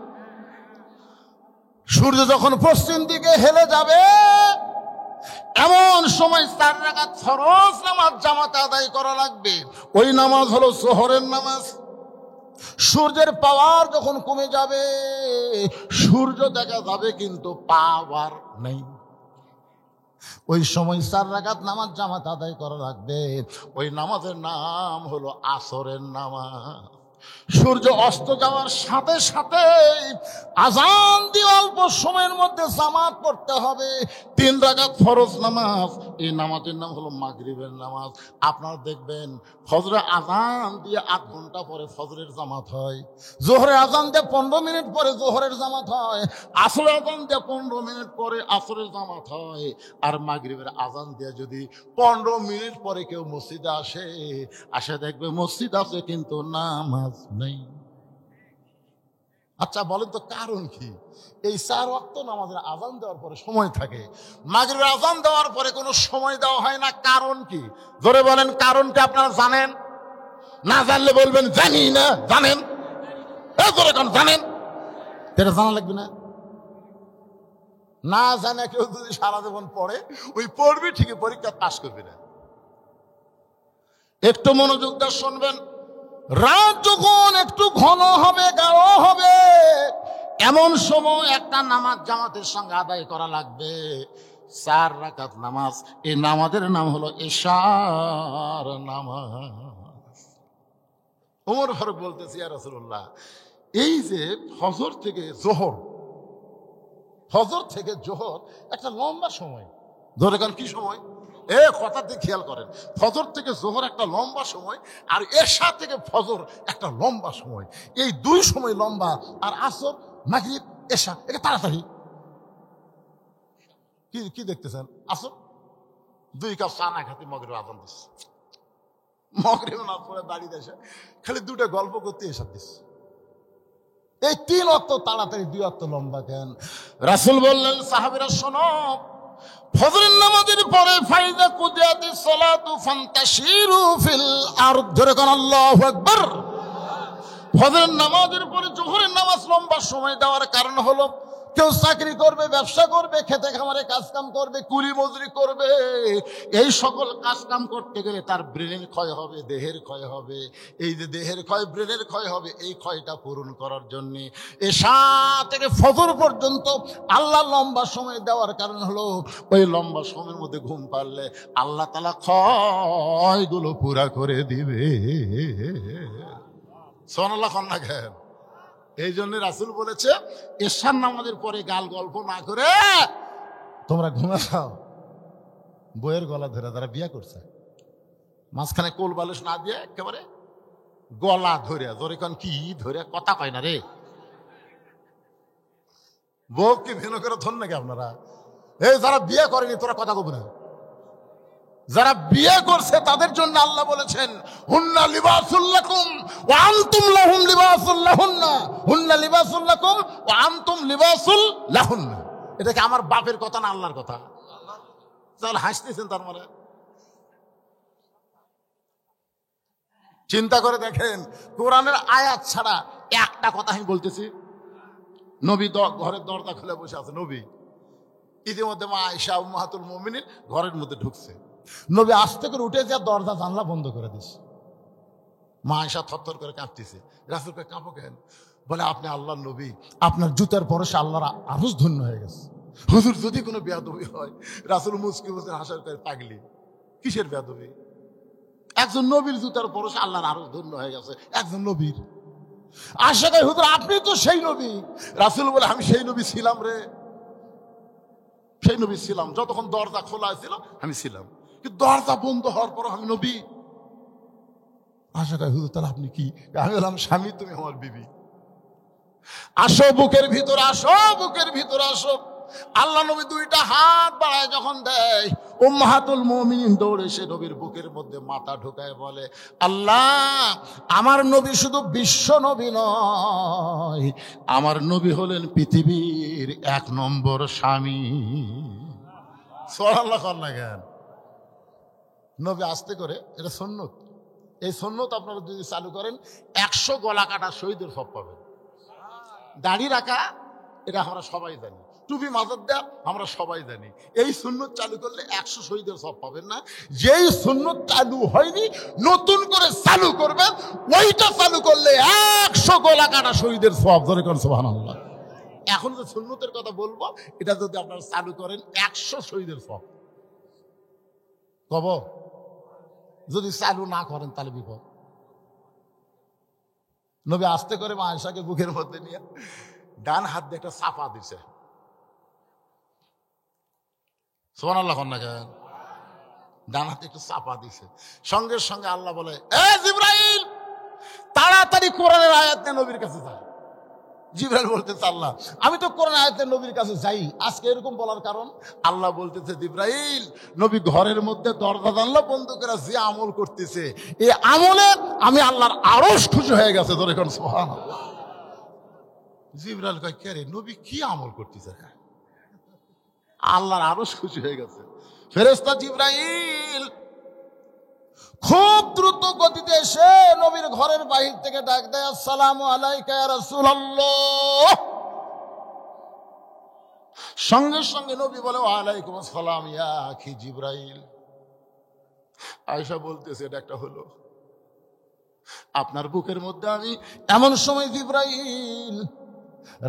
সূর্য যখন পশ্চিম দিকে হেলে যাবে, এমন সময় 4 রাকাত ফরজ নামাজ জামাতে আদায় করা লাগবে। ওই নামাজ হলো যোহরের নামাজ। সূর্যের পাওয়ার যখন কমে যাবে, সূর্য দেখা যাবে কিন্তু পাওয়ার নেই। ওই সময় 4 রাকাত নামাজ জামাত আদায় করা লাগবে। ওই নামাজের নাম হলো আসরের নামাজ। সূর্য অস্ত যাওয়ার সাথে সাথে আজান দিয়ে অল্প সময়ের মধ্যে জামাত পড়তে হবে। 3 রাকাত ফরজ নামাজ, এই নামাজের নাম হলো মাগরিবের নামাজ। আপনারা দেখবেন ফজরে আজান দিয়ে 8 ঘন্টা পরে ফজরের জামাত হয়, জোহরের আজান দিয়ে 15 মিনিট পরে জোহরের জামাত হয়, আসরের আজান দিয়ে 15 মিনিট পরে আসরের জামাত হয়। আর মাগরিবের আজান দিয়ে যদি 15 মিনিট পরে কেউ মসজিদে আসে দেখবে মসজিদ আছে কিন্তু নামাজ নেই। আচ্ছা বলেন তো কারণ কি? এই 4 ওয়াক্ত নামাজের আজান দেওয়ার পরে সময় থাকে, মাগরিবের আজান দেওয়ার পরে কোনো সময় দেওয়া হয় না। কারণ কি? জোরে বলেন কারণ কি? আপনারা জানেন? না জানলে বলবেন জানি না। জানেন? জোরে কোন জানেন? এটা জানা লাগবে না। না জানে কেউ যদি সারা জীবন পড়ে, ওই পড়বি ঠিকই, পরীক্ষা পাস করবি না। একটু মনোযোগ দিয়ে শুনবেন। রাত যখন একটু ঘন হবে, গাঢ় হবে, এমন সময় একটা নামাজ জামাতের সঙ্গে আদায় করা লাগবে, 4 রাকাত নামাজ। এই নামাজের নাম হলো এশার নামাজ। ওমর ফারুক বলতেছি, ইয়া রাসূলুল্লাহ, এই যে ফজর থেকে জোহর, ফজর থেকে জোহর একটা লম্বা সময়, ধরে কারণ কি সময়? কথাতে খেয়াল করেন, ফজর থেকে জোহর একটা লম্বা সময়, আর এশা থেকে ফজর একটা লম্বা সময়। এই 2 সময় লম্বা, আর আসর মাগরিব এশা এটা তাড়াতাড়ি। কি কি দেখতেছেন? আসর 2 কাপ চা না খাতে মাগরিব আজান দিচ্ছে, মাগরিব না পড়ে দাঁড়িয়ে এসে খালি 2টা গল্প করতে এসা দিচ্ছে। এই 3 ওয়াক্ত তাড়াতাড়ি, 2 ওয়াক্ত লম্বা কেন? রাসূল বললেন, সাহাবীরা শোনো, ফজরের নামাজের পরে ফাইদা কুদিয়াতিস সালাতু ফান্তাশিরু ফিল আরদ, ধরে কোন আল্লাহু আকবার। ফজরের নামাজের পরে জোহরের নামাজ লম্বা সময় দেওয়ার কারণ হলো, কেউ চাকরি করবে, ব্যবসা করবে, খেতে খামারে কাজ কাম করবে, কুলি মজুরি করবে, এই সকল কাজ কাম করতে গেলে তার ব্রেনের ক্ষয় হবে, দেহের ক্ষয় হবে। এই যে দেহের ক্ষয়, ব্রেনের ক্ষয় হবে, এই ক্ষয়টা পূরণ করার জন্য এশা থেকে ফজর পর্যন্ত আল্লাহ লম্বা সময় দেওয়ার কারণ হলো, ওই লম্বা সময়ের মধ্যে ঘুম পারলে আল্লাহ তাআলা ক্ষয়গুলো পুরা করে দিবে। সুবহানাল্লাহ কন্যা খেন। এই জন্য রাসূল বলেছে, এশার নামাজের পরে গাল গল্প না করে তোমরা ঘুমা খাও। বইয়ের গলা ধরে যারা বিয়ে করছে, মাঝখানে কোল বালিশ না দিয়ে একেবারে গলা ধরে, ধরে কোন কি ধরে কথা কয় না রে, বউ কি ভিন্ন করে ধর নাকি আপনারা? এই যারা বিয়ে করেনি তোরা কথা কব না, যারা বিয়ে করছে তাদের জন্য আল্লাহ বলেছেন, হুন্না লিবাসুল লাকুম ওয়া আনতুম লাহুম লিবাসুল লাহুন্না, হুন্না লিবাসুল লাকুম ওয়া আনতুম লিবাসুল লাহুন্না। এটা কি আমার বাপের কথা না আল্লাহর কথা? তাহলে হাসতেছেন তার মানে? চিন্তা করে দেখেন, কোরআনের আয়াত ছাড়া একটা কথা আমি বলতেছি। নবী ঘরের দরজা খুলে বসে আছে, নবী ইতিমধ্যে মা আয়েশা উম্মাহাতুল মুমিনিন ঘরের মধ্যে ঢুকছে। নবী আস্তে করে উঠে যা দরজা জানলা বন্ধ করে দিছে। মা আয়েশা থরথর করে কাঁপতেছে। রাসূলকে কাঁপো কেন? বলে, আপনি আল্লাহর নবী, আপনার জুতার পরশে আল্লাহর আরশ ধন্য হয়ে গেছে। হুজুর যদি কোনো বেয়াদবি হয়? রাসূল মুচকি মুচকি হাসার করে, পাগলি কিসের বেয়াদবি? একজন নবীর জুতার পরশে আল্লাহর আরশ ধন্য হয়ে গেছে, একজন নবীর। আশা করি হুজুর আপনি তো সেই নবী। রাসূল বলে, আমি সেই নবী ছিলাম রে, সেই নবী ছিলাম। যতক্ষণ দরজা খোলা ছিল আমি ছিলাম, কিন্তু দরজা বন্ধ হওয়ার পর আমি নবী। আশা করি হুজুর তাহলে আপনি কি? আমি বললাম, স্বামী তুমি আমার বিবি, আসো বুকের ভিতরে, আসো বুকের ভিতরে আসো। আল্লাহ নবী 2টা হাত বাড়ায় যখন দেয়, উম্মাহাতুল মুমিনিন দৌড়ে সে নবীর বুকের মধ্যে মাথা ঢোকায়, বলে, আল্লাহ আমার নবী শুধু বিশ্ব নবী নয়, আমার নবী হলেন পৃথিবীর 1 নম্বর স্বামী। সুবহানাল্লাহ কন্যা জ্ঞান। নবী আস্তে করে, এটা সুন্নত, এই সুন্নত আপনারা যদি চালু করেন 100 গলা কাটা শহীদের সব পাবেন। দাড়ি রাখা এটা আমরা সবাই জানি, টুপি মাথার দেয়া আমরা সবাই জানি। এই সুন্নত চালু করলে 100 শহীদের সব পাবেন না। যেই সুন্নত চালু হয়নি নতুন করে চালু করবেন, ওইটা চালু করলে 100 গলা কাটা শহীদের সব। ধরে কোন সুবহানাল্লাহ। এখন যে সুন্নতের কথা বলবো, এটা যদি আপনারা চালু করেন 100 শহীদের সব কব। যদি চালু না করেন তাহলে বিপদ। নবী আস্তে করে মা আয়েশাকে বুকের মধ্যে নিয়ে ডান হাত দিয়ে একটা চাপা দিছে। সুবহানাল্লাহ। ডান হাতে একটু চাপা দিছে, সঙ্গে সঙ্গে আল্লাহ বলে, এ জিবরাইল তাড়াতাড়ি কোরআনের আয়াত নিয়ে নবীর কাছে যা। জিবরাইল বলতেছে, আল্লাহ আমি তো কোরআন আয়াতের নবীর কাছে যাই। আজকে এরকম বলার কারণ, আল্লাহ বলতেছে, জিবরাইল নবী ঘরের মধ্যে দরজা জানলা বন্ধ করে যে আমল করতেছে, এই আমলে আমি আল্লাহর আরশ খুশি হয়ে গেছে। ধরে কোন সুবহানাল্লাহ। জিবরাইল কয়, কে রে, নবী কি আমল করতেছে? আল্লাহর আরশ খুশি হয়ে গেছে। ফেরেশতা জিবরাইল খুব দ্রুত গতিতে এসে নবীর ঘরের বাহির থেকে ডাক দেয়, আসসালামু আলাইকা ইয়া রাসূলুল্লাহ। সঙ্গে সঙ্গে নবী বলে, ওয়ালাইকুম আসসালাম ইয়া আখি জিবরাইল। আয়েশা বলতেছে, এটা একটা হলো আপনার বুকের মধ্যে আমি এমন সময় জিবরাইল।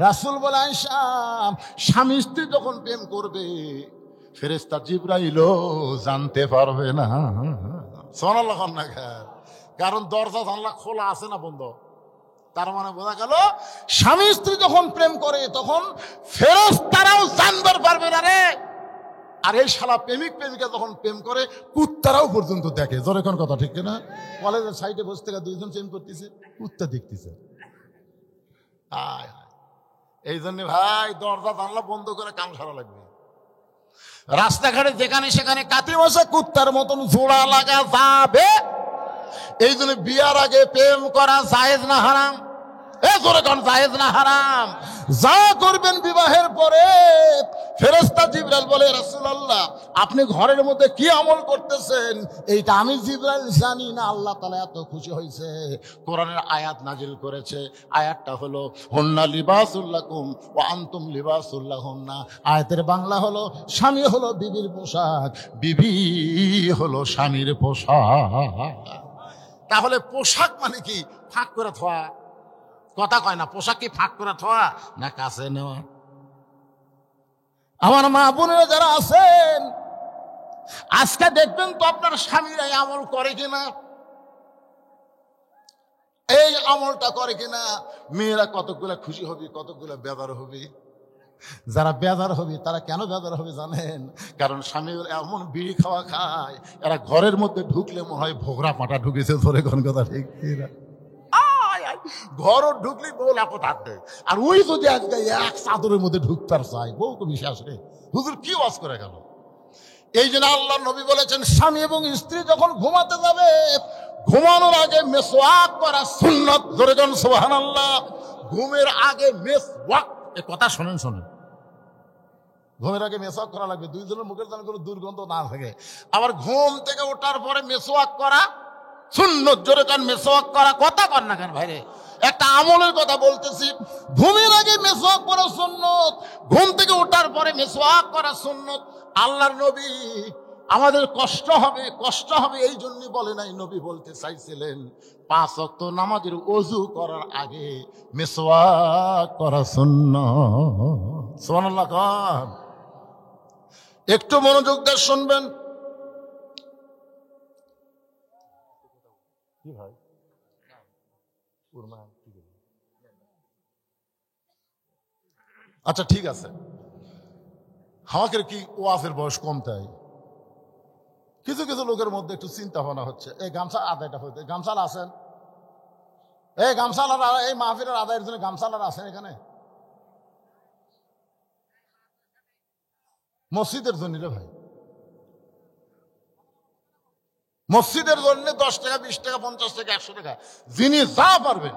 রাসূল বলে, আয়েশা স্বামী স্ত্রী যখন প্রেম করবে ফেরেশতা জিবরাইলও জানতে পারবে না। সুবহানাল্লাহ। কারণ দরজা জানলা খোলা আছে না বন্ধ। তার মানে বোঝা গেল স্বামী স্ত্রী যখন প্রেম করে তখন ফেরেশতারাও জানতে পারবে না রে। আর এই শালা প্রেমিক প্রেমিকা যখন প্রেম করে কুত্তারাও পর্যন্ত দেখে। জোরে কোন কথা, ঠিক না? কলেজের সাইডে বসে থেকে দুইজন প্রেম করতেছে, কুত্তা দেখতেছে। এই জন্য ভাই দরজা জানলা বন্ধ করে কাম সারা লাগবে। রাস্তাঘাটে যেখানে সেখানে কাতি বসে কুত্তার মতন জোড়া লাগা যাবে। এই জন্য বিয়ার আগে প্রেম করা জায়েজ না হারাম? জায়েজ না হারাম? যা করবেন বিবাহের পরে। ফেরেশতা জিবরাইল বলে, রাসূলুল্লাহ আপনি ঘরের মধ্যে কি আমল করতেছেন এইটা আমি জিবরাইল জানি না। আল্লাহ তাআলা এত খুশি হয়েছে, কোরআনের আয়াত নাজিল করেছে। আয়াতটা হলো, হুন্না লিবাসুল লাকুম ওয়া আনতুম লিবাসুল লাহুন্না। আয়াতের বাংলা হলো, স্বামী হলো বিবির পোশাক, বিবি হলো স্বামীর পোশাক। তাহলে পোশাক মানে কি? ফাঁক করে থোয়া। কথা কয় না, পোশাক কি ফাঁক করে থোয়া না কাছে নেওয়া? আমার মা বোনেরা যারা আছেন, আজকে দেখবেন তো আপনার স্বামীরা আমল করে কিনা, এই আমলটা করে কিনা। মেয়েরা কতগুলা খুশি হবে, কতগুলা বেজার হবে। যারা বেজার হবে তারা কেন বেজার হবে জানেন? কারণ স্বামী এমন বিড়ি খাওয়া খায়, এরা ঘরের মধ্যে ঢুকলে মনে হয় ভোগরা পাটা ঢুকেছে। ধরে কোন কথা, ঠিক না? ঘরও ঢুকলেই বউ লাপত হাত দেয়। আর ওই যদি আজকে এক চাদরের মধ্যে ঢুকতার চাই, বউ তো বিশ্বাস রে, হুজুর কি ওয়াজ করে গেল। এই জন্য আল্লাহ নবী বলেছেন, স্বামী এবং স্ত্রী যখন ঘুমাতে যাবে ঘুমানোর আগে মেসওয়াক করা সুন্নাত। ধরে যান সুবহানাল্লাহ। ঘুমের আগে মেসওয়াক, এ কথা শোনেন। ঘুমের আগে মেসওয়াক করা লাগবে, দুইজনের মুখের যেন কোনো দুর্গন্ধ না থাকে। আবার ঘুম থেকে ওঠার পরে মেসওয়াক করা সুন্নত। জোরে কান, মেসওয়াক করা। কথা কর না কেন ভাইরে? একটা আমলের কথা বলতেছি। ঘুমের আগে মেসওয়াক করা সুন্নত, ঘুম থেকে ওঠার পরে মেসওয়াক করা সুন্নত। আল্লাহর নবী, আমাদের কষ্ট হবে এই জন্য বলে নাই। নবী বলতে চাইছিলেন 5 ওয়াক্ত নামাজের ওযু করার আগে মেসওয়াক করা সুন্নত। সুবহানাল্লাহ। একটু মনোযোগ দিয়ে শুনবেন। কি ভাই, আচ্ছা ঠিক আছে, আমাকে কি ওয়াজের বয়স কম তাই? কিছু কিছু লোকের মধ্যে একটু চিন্তা ভাবনা হচ্ছে। এই গামছা আদায়টা হইতে, গামছাল আছেন? এই গামছালার, এই মাহফিলের আদায়ের জন্য গামছালার আছেন এখানে? মসজিদের জন্য রে ভাই, মসজিদের জন্য 10 টাকা, 20 টাকা, 50 টাকা, 100 টাকা, যিনি যা পারবেন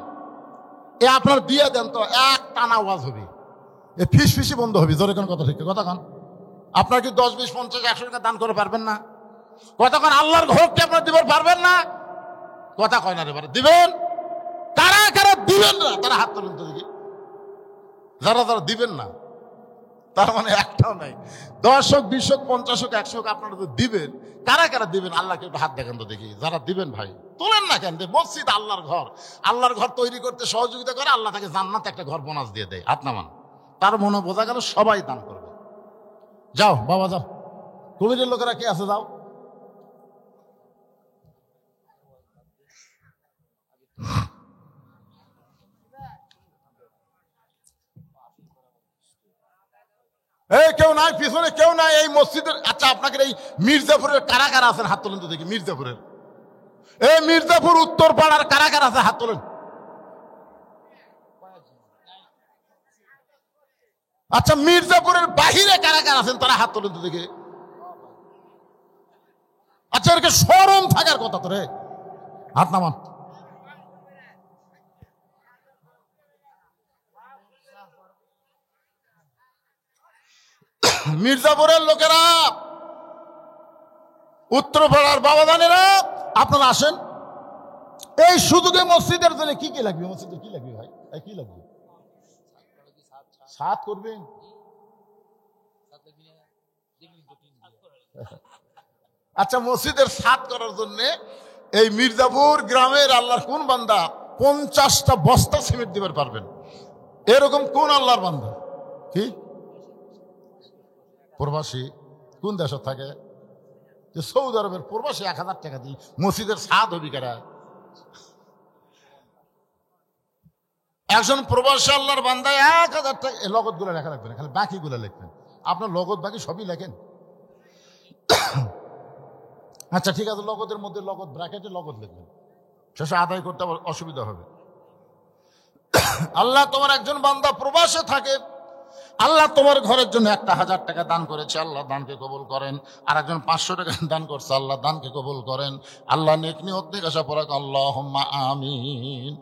এ আপনার দিয়ে দেন তো এক টানা ওয়াজ হবে। এ ফিসফিসি বন্ধ হবে। জোরে কোন কথা, ঠিক কথা কান। আপনার কি 10, 20, 50, 100 টাকা দান করে পারবেন না? কথা কান। আল্লাহর ঘর কি আপনার দিবেন পারবেন না? কথা কয় না রে, দিবেন। কারা কারা দিবেন না তারা হাত তোলেন তো দেখি। যারা যারা দিবেন না তার মানে একটাও নাই। 10 হোক, 20 হোক, 50 হোক, 100 হোক, আপনারা তো দিবেন। কারা কারা দিবেন আল্লাহকে একটু হাত দেখান তো দেখি। যারা দিবেন ভাই তোলেন না কেন? মসজিদ আল্লাহর ঘর, আল্লাহর ঘর তৈরি করতে সহযোগিতা করে, আল্লাহ তাকে জান্নাতে একটা ঘর বোনাস দিয়ে দেয়। হাত নামান। তার মনে বোঝা গেল সবাই দান করবে। যাও বাবা যাও, কমিটির লোকেরা কে আছে যাও। এই কেউ নাই, পিছনে কেউ নাই এই মসজিদের। আচ্ছা আপনাকে এই মির্জাপুরের কারা কারা আছেন হাত তোলেন তো দেখি। মির্জাপুরের, এই মির্জাপুর উত্তর পাড়ার কারা কারা আছে হাত তোলেন। আচ্ছা মির্জাপুরের বাহিরে কারা কারা আছেন তারা হাত তোলেন তো দেখি। আচ্ছা এর শরম থাকার কথা তো রে, হাত নামান। মির্জাপুরের লোকেরা, উত্তরপাড়ার বাবাদানেরা, আপনারা আসেন। এই সুযোগে মসজিদের জন্য কি কি লাগবে? মসজিদের কি লাগবে ভাই? কি লাগবে? সাত করবেন? আচ্ছা মসজিদের সাত করার জন্য এই মির্জাপুর গ্রামের আল্লাহর কোন বান্দা 50টা বস্তা সিমেন্ট দিতে পারবেন? এরকম কোন আল্লাহর বান্দা? কি প্রবাসী কোন দেশে থাকে? সৌদি আরবের প্রবাসী 1000 টাকা দিই মসজিদের সাত হবি কারা? একজন প্রবাসী আল্লাহর বান্দা 1000 টাকা। লগত গুলো লেখা লাগবে না, খালি বাকি গুলো লিখবেন। আপনার লগত বাকি সবই লেখেন। আচ্ছা ঠিক আছে, লগতের মধ্যে লগত ব্র্যাকেটে লগত লিখবেন, শেষে আদায় করতে অসুবিধা হবে। আল্লাহ তোমার একজন বান্দা প্রবাসে থাকে, আল্লাহ তোমার ঘরের জন্য 1000 টাকা দান করেছে, আল্লাহ দানকে কবুল করেন। আর একজন 500 টাকা দান করছে, আল্লাহ দানকে কবুল করেন। আল্লাহ নেক নিয়ত নিয়ে আসা পড়া আল্লাহুম্মা আমিন।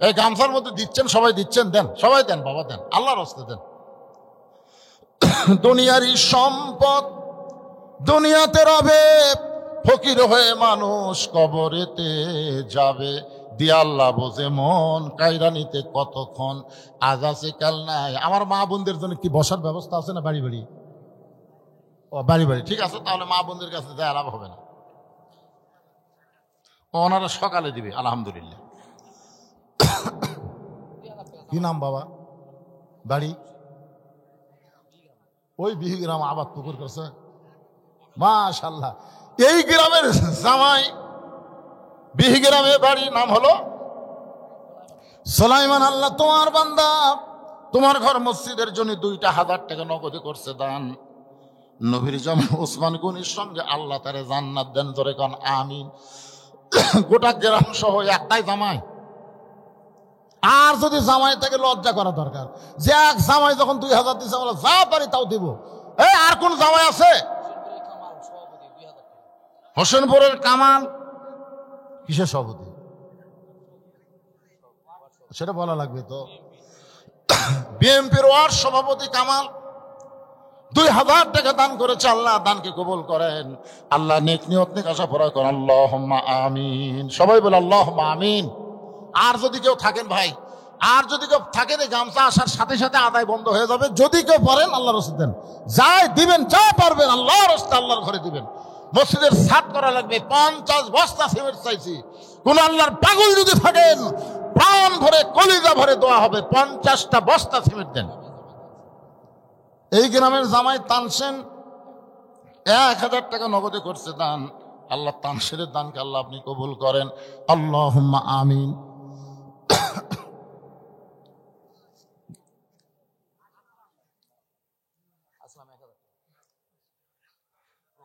এই গামছার মধ্যে দিচ্ছেন, সবাই দিচ্ছেন, দেন সবাই দেন বাবা, দেন আল্লাহর হস্তে দেন। দুনিয়ারই সম্পদ দুনিয়াতে রবে, ফকির হয়ে মানুষ কবরেতে যাবে। দিয়া আল্লাহ বোঝে মন, কায়রা নিতে কতক্ষণ, আজ আছে কাল নাই। আমার মা বোনদের জন্য কি বসার ব্যবস্থা আছে না? বাড়ি বাড়ি? ও বাড়ি বাড়ি, ঠিক আছে। তাহলে মা বোনদের কাছে যায় লাভ হবে না, ওনারা সকালে দিবে আলহামদুলিল্লাহ। কি নাম বাবা? বাড়ি ওই বিহিগ্রাম আবাদ পুকুর করছে, মাশাআল্লাহ। এই গ্রামের জামাই বিহিগ্রামে বাড়ি, নাম হলো সুলাইমান। আল্লাহ তোমার বান্দা, তোমার ঘর মসজিদের জন্য 2000 টাকা নগদে করছে দান। নবীর জামাই ওসমান গনির সঙ্গে আল্লাহ তারে জান্নাত দেন, ধরে কান আমিন। গোটা গ্রাম সহ একটাই জামাই। আর যদি জামাই থেকে লজ্জা করা দরকার, যে এক জামাই যখন 2000 দিচ্ছে, আমরা যা পারি তাও দিব। এই আর কোন জামাই আছে? হোসেনপুরের কামাল কিসের সভাপতি সেটা বলা লাগবে তো। বিএনপির ওয়ার্ড সভাপতি কামাল 2000 টাকা দান করেছে, আল্লাহ দানকে কবুল করেন। আল্লাহ নেক নিয়ত নিয়ে আশা পড়া করেন আল্লাহুম্মা আমিন। সবাই বলে আল্লাহুম্মা আমিন। আর যদি কেউ থাকেন ভাই, আর যদি কেউ থাকেন, এই গামছা আসার সাথে সাথে আদায় বন্ধ হয়ে যাবে। যদি কেউ পারেন আল্লাহর রাস্তায় দেন, যাই দিবেন, যা পারবেন আল্লাহর রাস্তায় আল্লাহর ঘরে দিবেন। মসজিদের ছাদ করা লাগবে, 50 বস্তা সিমেন্ট চাইছি। কোন আল্লাহর পাগল যদি থাকেন, প্রাণ ভরে কলিজা ভরে দোয়া হবে, 50টা বস্তা সিমেন্ট দেন। এই গ্রামের জামাই তানসেন 1000 টাকা নগদে করছে দান। আল্লাহ তানসেনের দানকে আল্লাহ আপনি কবুল করেন, আল্লাহুম্মা আমিন।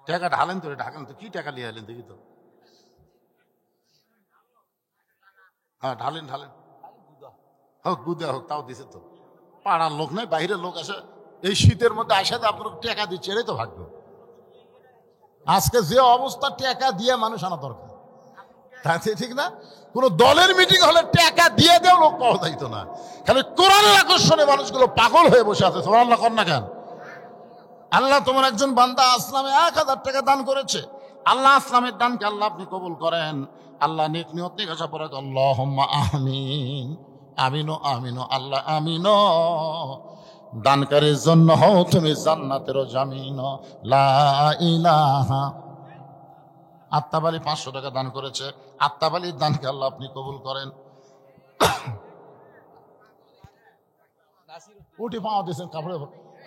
টাকা ঢালেন তো, ঢাকেন তো, কি টাকা নিয়ে আলেন দেখি তো। হ্যাঁ ঢালেন ঢালেন, হোক গুদা হোক, তাও দিছে তো। পাড়ার লোক নয়, বাইরের লোক আসে। এই শীতের মধ্যে আসাতে আপনার টাকা দিচ্ছে, এটাই তো ভাগ্য। আজকে যে অবস্থা, টাকা দিয়ে মানুষ আনা দরকার, তাতে ঠিক না? কোন দলের মিটিং হলে টাকা দিয়ে দেও লোক পাওয়া যাইত না। খালি কোরআনের আকর্ষণে মানুষগুলো পাগল হয়ে বসে আছে। সুবহানাল্লাহ কর না কেন? আল্লাহ তোমার একজন বান্দা আসলামে 1000 টাকা দান করেছে, আল্লাহ আসলামের দানকে আল্লাহ আপনি কবুল করেন। আল্লাহ নেক নিয়ত নিয়ে আসা পড়ে আল্লাহুম্মা আমিন। আমিনো আমিনো, আল্লাহ আমিনো। দানকারীর জন্য হও তুমি জান্নাতের জামিন। লা ইলাহা। আত্তাব আলী 500 টাকা দান করেছে। আত্তাব আলীর দানকে আল্লাহ আপনি কবুল করেন। উঠি পাওয়া দিয়েছেন কাপড়ে,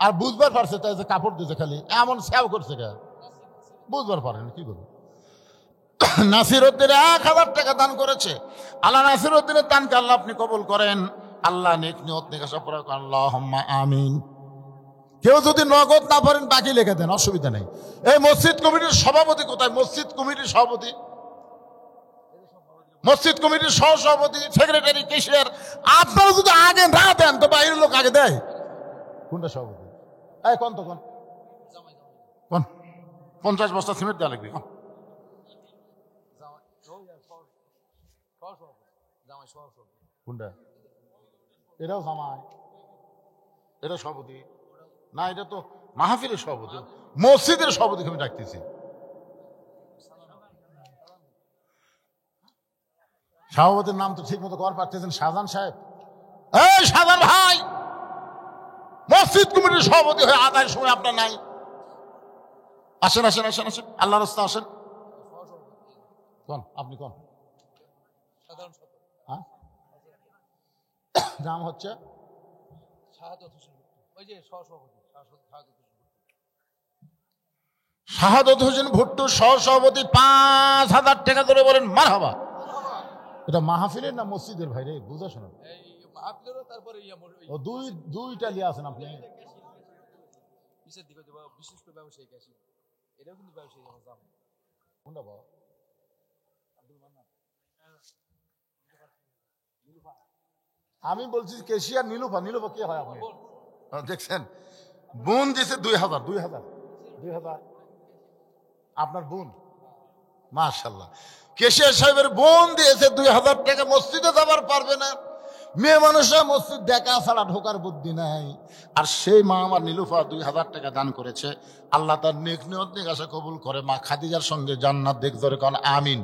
আর বুঝবার পারছে তাই যে কাপড় দিয়েছে খালি এমন সেও করছে কে, বুঝবার পারেন কি করবে। নাসির উদ্দিন 1000 টাকা দান করেছে। আল্লাহ নাসির উদ্দিনের দানকে আল্লাহ আপনি কবুল করেন। আল্লাহ নেক নিয়ত নিকাশা পড়া আল্লাহুম্মা আমিন। কেউ যদি নগদ না পারেন বাকি লিখে দেন, অসুবিধা নেই। এই মসজিদ কমিটির সভাপতি কোথায়? মসজিদ কমিটির সভাপতি, মসজিদ কমিটির সহসভাপতি, সেক্রেটারি, ক্যাশিয়ার, আপনারা যদি আগে না দেন তো বাইরের লোক আগে দেয়। কোনটা সভাপতি? এই কোন তো কোন 50 বস্তা সিমেন্ট দেওয়া লাগবে। কোনটা? এটাও জামাই, এটা সভাপতি না, এটা তো মাহফিলের সভাপতি, মসজিদের সভাপতিকে আমি ডাকতেছি। সভাপতির নাম তো ঠিক মতো কর পারতেছেন, শাহজাহান সাহেব। এই শাহজাহান ভাই, মসজিদ কমিটির সভাপতি হয়ে আদায়ের সময় আপনার নাই। আসেন আসেন আসেন আসেন, আল্লাহ রাস্তা আসেন। কোন আপনি কোন? হ্যাঁ, নাম হচ্ছে শাহাদত হোসেন ভুট্টু, সহসভাপতি। 5000 টাকা ধরে বলেন মারহাবা। এটা মাহফিলের না মসজিদের ভাই রে, বুঝা শোনা। ও দুইটা লিয়ে আছেন আপনি। আমি বলছি কেশিয়ার নীলুফা। নীলুফা কে হয় আপনি? দেখছেন, বোন দিয়েছে 2000 2000 2000 আপনার বোন, মাশাআল্লাহ। কেশিয়ার সাহেবের বোন দিয়েছে 2000 টাকা। মসজিদে যাবার পারবে না, মেয়ে মানুষরা মসজিদ দেখা ছাড়া ঢোকার বুদ্ধি নাই। আর সেই মা আমার নীলুফা 2000 টাকা দান করেছে। আল্লাহ তার নেক নিয়ত নিকাশা কবুল করে। মা খাদিজার সঙ্গে জান্নাত দেখ ধরে কারণ আমিন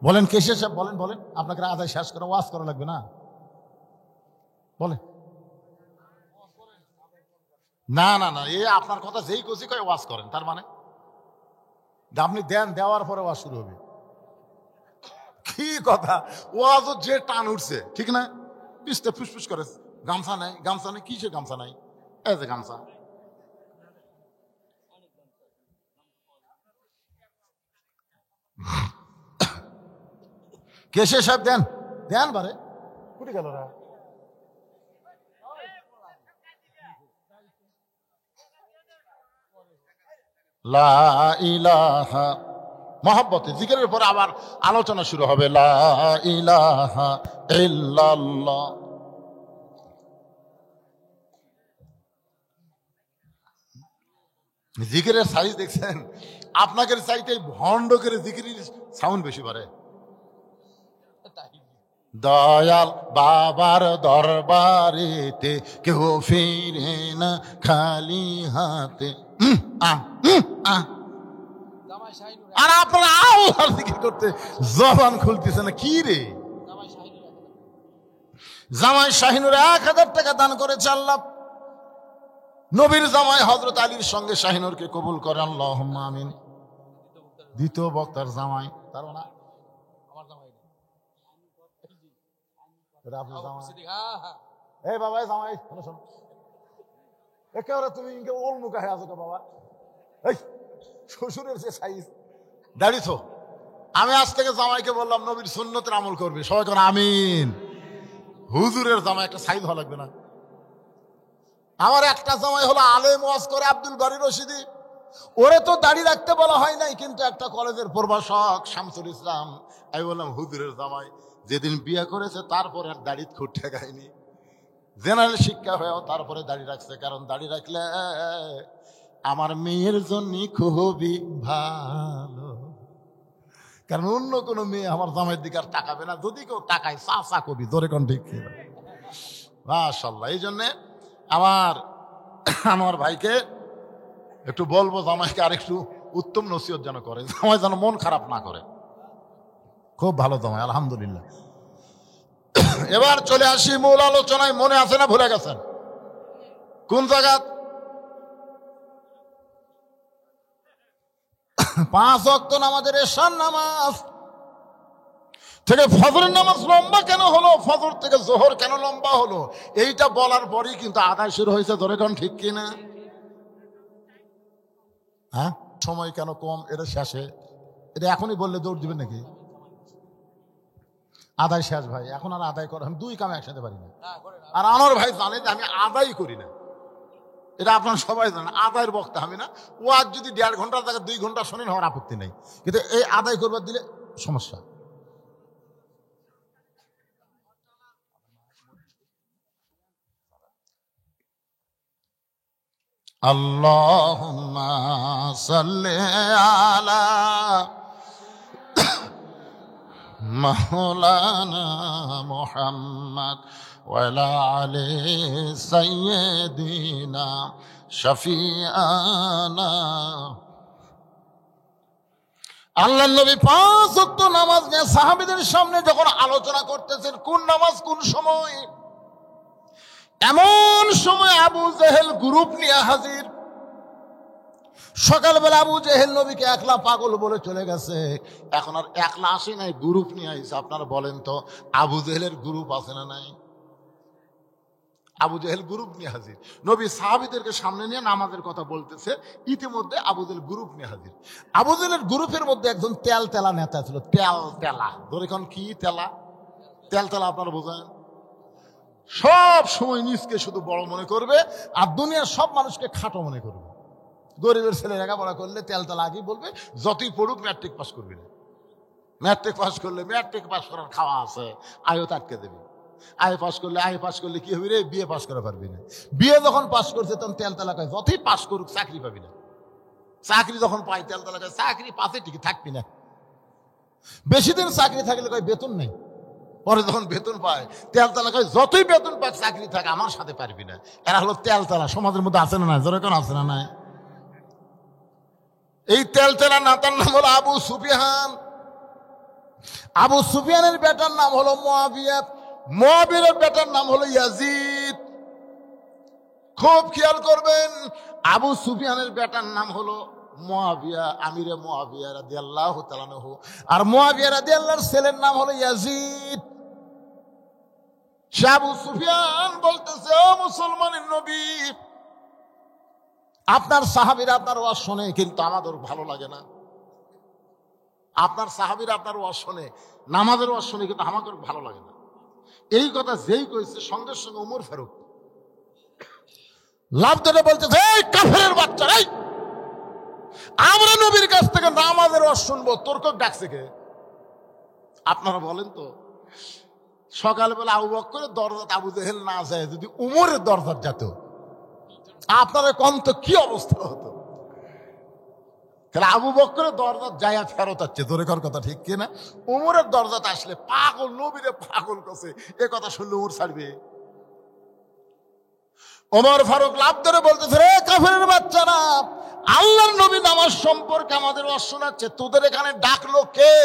বলেন। কেশিয়ার সাহেব বলেন, বলেন আপনাকে আদায় শেষ করে ওয়াজ করা লাগবে না, বলেন। না না না, এই আপনার কথা যেই কচি কয় ওয়াজ করেন, তার মানে আপনি দেন, দেওয়ার পরে ওয়াজ শুরু হবে। কি কথা, ওয়াজও যে টান উঠছে ঠিক না, পিছতে ফুসফুস করে। গামছা নাই, গামছা নেই, কিসের গামছা নাই? এই যে গামছা। কেশে সাহেব দেন, দেন বারে কুটি গেল রা। লা ইলাহা, মহব্বতে জিকিরের পরে আবার আলোচনা শুরু হবে। লা ইলাহা ইল্লাল্লাহ। জিকিরের সাইজ দেখছেন? আপনাকে চাইতে ভণ্ড করে জিকিরের সাউন্ড বেশি পারে। দয়াল বাবার দরবারেতে কেউ ফিরে না খালি হাতে। আর আপনারা আল্লাহর জিকির করতে জবান খুলতেছে না কি রে? জামাই শাহিনুর 1000 টাকা দান করেছে আল্লাহ। নবীর জামাই হযরত আলীর সঙ্গে শাহিনুরকে কবুল করে আল্লাহুম্মা আমিন। দ্বিতীয় বক্তার জামাই, তার না আমার জামাই, এটা আপনার জামাই। এই বাবা জামাই শোনো শোনো, একেবারে তুমি ইনকে ওল মুখা হয়ে আছো বাবা। এই শ্বশুরের যে সাইজ দাড়ি তো। আমি আজ থেকে জামাইকে বললাম নবীর সুন্নতের আমল করবে, সবাই করে আমিন। হুজুরের জামাই একটা সাইজ ভালো লাগবে না? আমার একটা জামাই হলো আলেম ওয়াজ করে, আব্দুল বারী রশিদি। ওরে তো দাড়ি রাখতে বলা হয় নাই, কিন্তু একটা কলেজের প্রভাষক শামসুল ইসলাম, আমি বললাম হুজুরের জামাই যেদিন বিয়ে করেছে তারপর আর দাড়ি খুঁট ঠেকায়নি, জেনারেল শিক্ষা হয়েও তারপরে দাড়ি রাখছে। কারণ দাড়ি রাখলে আমার মেয়ের জন্য খুবই ভালো, কারণ অন্য কোনো মেয়ে আমার জামাইয়ের দিকে আর তাকাবে না। যদি কেউ তাকায় চা চা কবি ধরে কোন ঠিক মাশাআল্লাহ। এই জন্যে আমার ভাইকে একটু বলবো, জামাইকে আর একটু উত্তম নসিহত যেন করে, জামাই যেন মন খারাপ না করে। খুব ভালো জামাই আলহামদুলিল্লাহ। এবার চলে আসি মূল আলোচনায়। মনে আছে না ভুলে গেছেন? কোন জায়গা? 5 ওয়াক্ত নামাজের এশার নামাজ থেকে ফজরের নামাজ লম্বা কেন হলো, ফজর থেকে জোহর কেন লম্বা হলো, এইটা বলার পরেই কিন্তু আদায় শুরু হয়েছে। ধরে কোন ঠিক কিনা? হ্যাঁ, সময় কেন কম, এটা শেষে, এটা এখনই বললে দৌড় দিবেন নাকি? আদায় শেষ ভাই, এখন আর আদায় করা, আমি 2 কাম একসাথে পারি না। আর আমার ভাই জানে যে আমি আদায় করি না, এটা আপনারা সবাই জানেন। আদায়ের বক্তা আমি না। ও আজ যদি 1.5 ঘন্টার জায়গায় 2 ঘন্টা শোনেন, হওয়ার আপত্তি নেই, কিন্তু এই আদায় করবার দিলে সমস্যা। আল্লাহুম্মা সাল্লি আলা মাওলানা মুহাম্মদ ওয়া আলা আলি সাইয়্যিদিনা শাফিআনা। আল্লাহর নবী 5 ওয়াক্ত নামাজ নিয়ে সাহাবীদের সামনে যখন আলোচনা করতেছেন, কোন নামাজ কোন সময়, এমন সময় আবু জেহেল গ্রুপ নিয়ে হাজির। সকালবেলা আবু জেহেল নবীকে একলা পাগল বলে চলে গেছে, এখন আর একলা আসে নাই, গ্রুপ নিয়ে আইছে। আপনারা বলেন তো, আবু জেহেলের গ্রুপ আছে না নাই? আবু জেহেল গ্রুপ নিয়ে হাজির। নবী সাহাবীদেরকে সামনে নিয়ে নামাজের কথা বলতেছে, ইতিমধ্যে আবু জেহেল গ্রুপ নিয়ে হাজির। আবু জেহেলের গ্রুপের মধ্যে একজন তেল তেলা নেতা ছিল। তেল তেলা, ধরে এখন কি তেলা? তেল তেলা আপনারা বোঝেন? সব সময় নিজকে শুধু বড় মনে করবে, আর দুনিয়ার সব মানুষকে খাটো মনে করবে। গরিবের ছেলে লেখাপড়া করলে তেলতেলা আগেই বলবে, যতই পড়ুক ম্যাট্রিক পাস করবি না। ম্যাট্রিক পাস করলে ম্যাট্রিক পাস করার খাওয়া আছে, আয়ও আটকে দেবে। আয় পাস করলে কি হবে রে? বিয়ে পাস করা পারবি না। বিয়ে যখন পাস করছে তখন তেলতেলা কয়, যতই পাস করুক চাকরি পাবি না। চাকরি যখন পাই তেলতেলা কয়, চাকরি পাতে ঠিকই থাকবি না। বেশি দিন চাকরি থাকলে কয় বেতন নেই। পরে যখন বেতন পায় তেলতেলা কয়, যতই বেতন পাক চাকরি থাকে আমার সাথে পারবি না। এরা হলো তেলতেলা। সমাজের মধ্যে আছে না নাই? যেরকম আছে না নাই? এই তেলতেলা নেতার নাম হলো আবু সুফিয়ান। আবু সুফিয়ানের বেটার নাম হলো মুয়াবিয়া। মুয়াবিয়ার বেটার নাম হলো ইয়াজিদ। খুব খেয়াল করবেন, আবু সুফিয়ানের বেটার নাম হলো মুয়াবিয়া, আমিরে মুয়াবিয়া রাদিয়াল্লাহু তাআলা আনহু। আর মুয়াবিয়া রাদিয়াল্লাহর ছেলের নাম হলো ইয়াজিদ। আবু সুফিয়ান বলতেছে, ও মুসলমানের নবী, আপনার সাহাবীরা আপনার ওয়াজ শোনে, কিন্তু আমাদের ভালো লাগে না। আপনার সাহাবীরা আপনার ওয়াজ শোনে, নামাজের ওয়াজ শোনে, কিন্তু আমাদের ভালো লাগে না। এই কথা যেই কইছে, সঙ্গে সঙ্গে ওমর ফারুক লাভ ধরে বলতেছে, এই কাফেরের বাচ্চা, এই আমরা নবীর কাছ থেকে নামাজের ওয়াজ শুনবো, তোর কে ডাকছে কে? আপনারা বলেন তো, সকালবেলা আবু বকরের দরজাতে আবু জেহেল না যায়, যদি উমরের দরজার যেত, আপনারা কোন তো কি অবস্থা হতো? তাহলে আবু বকরের দরজা যায় ফেরত আসছে, জোরে কর কথা ঠিক কিনা? উমরের দরজাতে আসলে পাগল, নবীরে পাগল করছে, এ কথা শুনলে উমর ছাড়বে? ওমর ফারুক লাভ ধরে বলতেছে, রে কাফেরের বাচ্চারা, আল্লাহর নবী নামাজ সম্পর্কে আমাদের ওয়াজ শোনাচ্ছে, তোদের এখানে ডাকলো কে?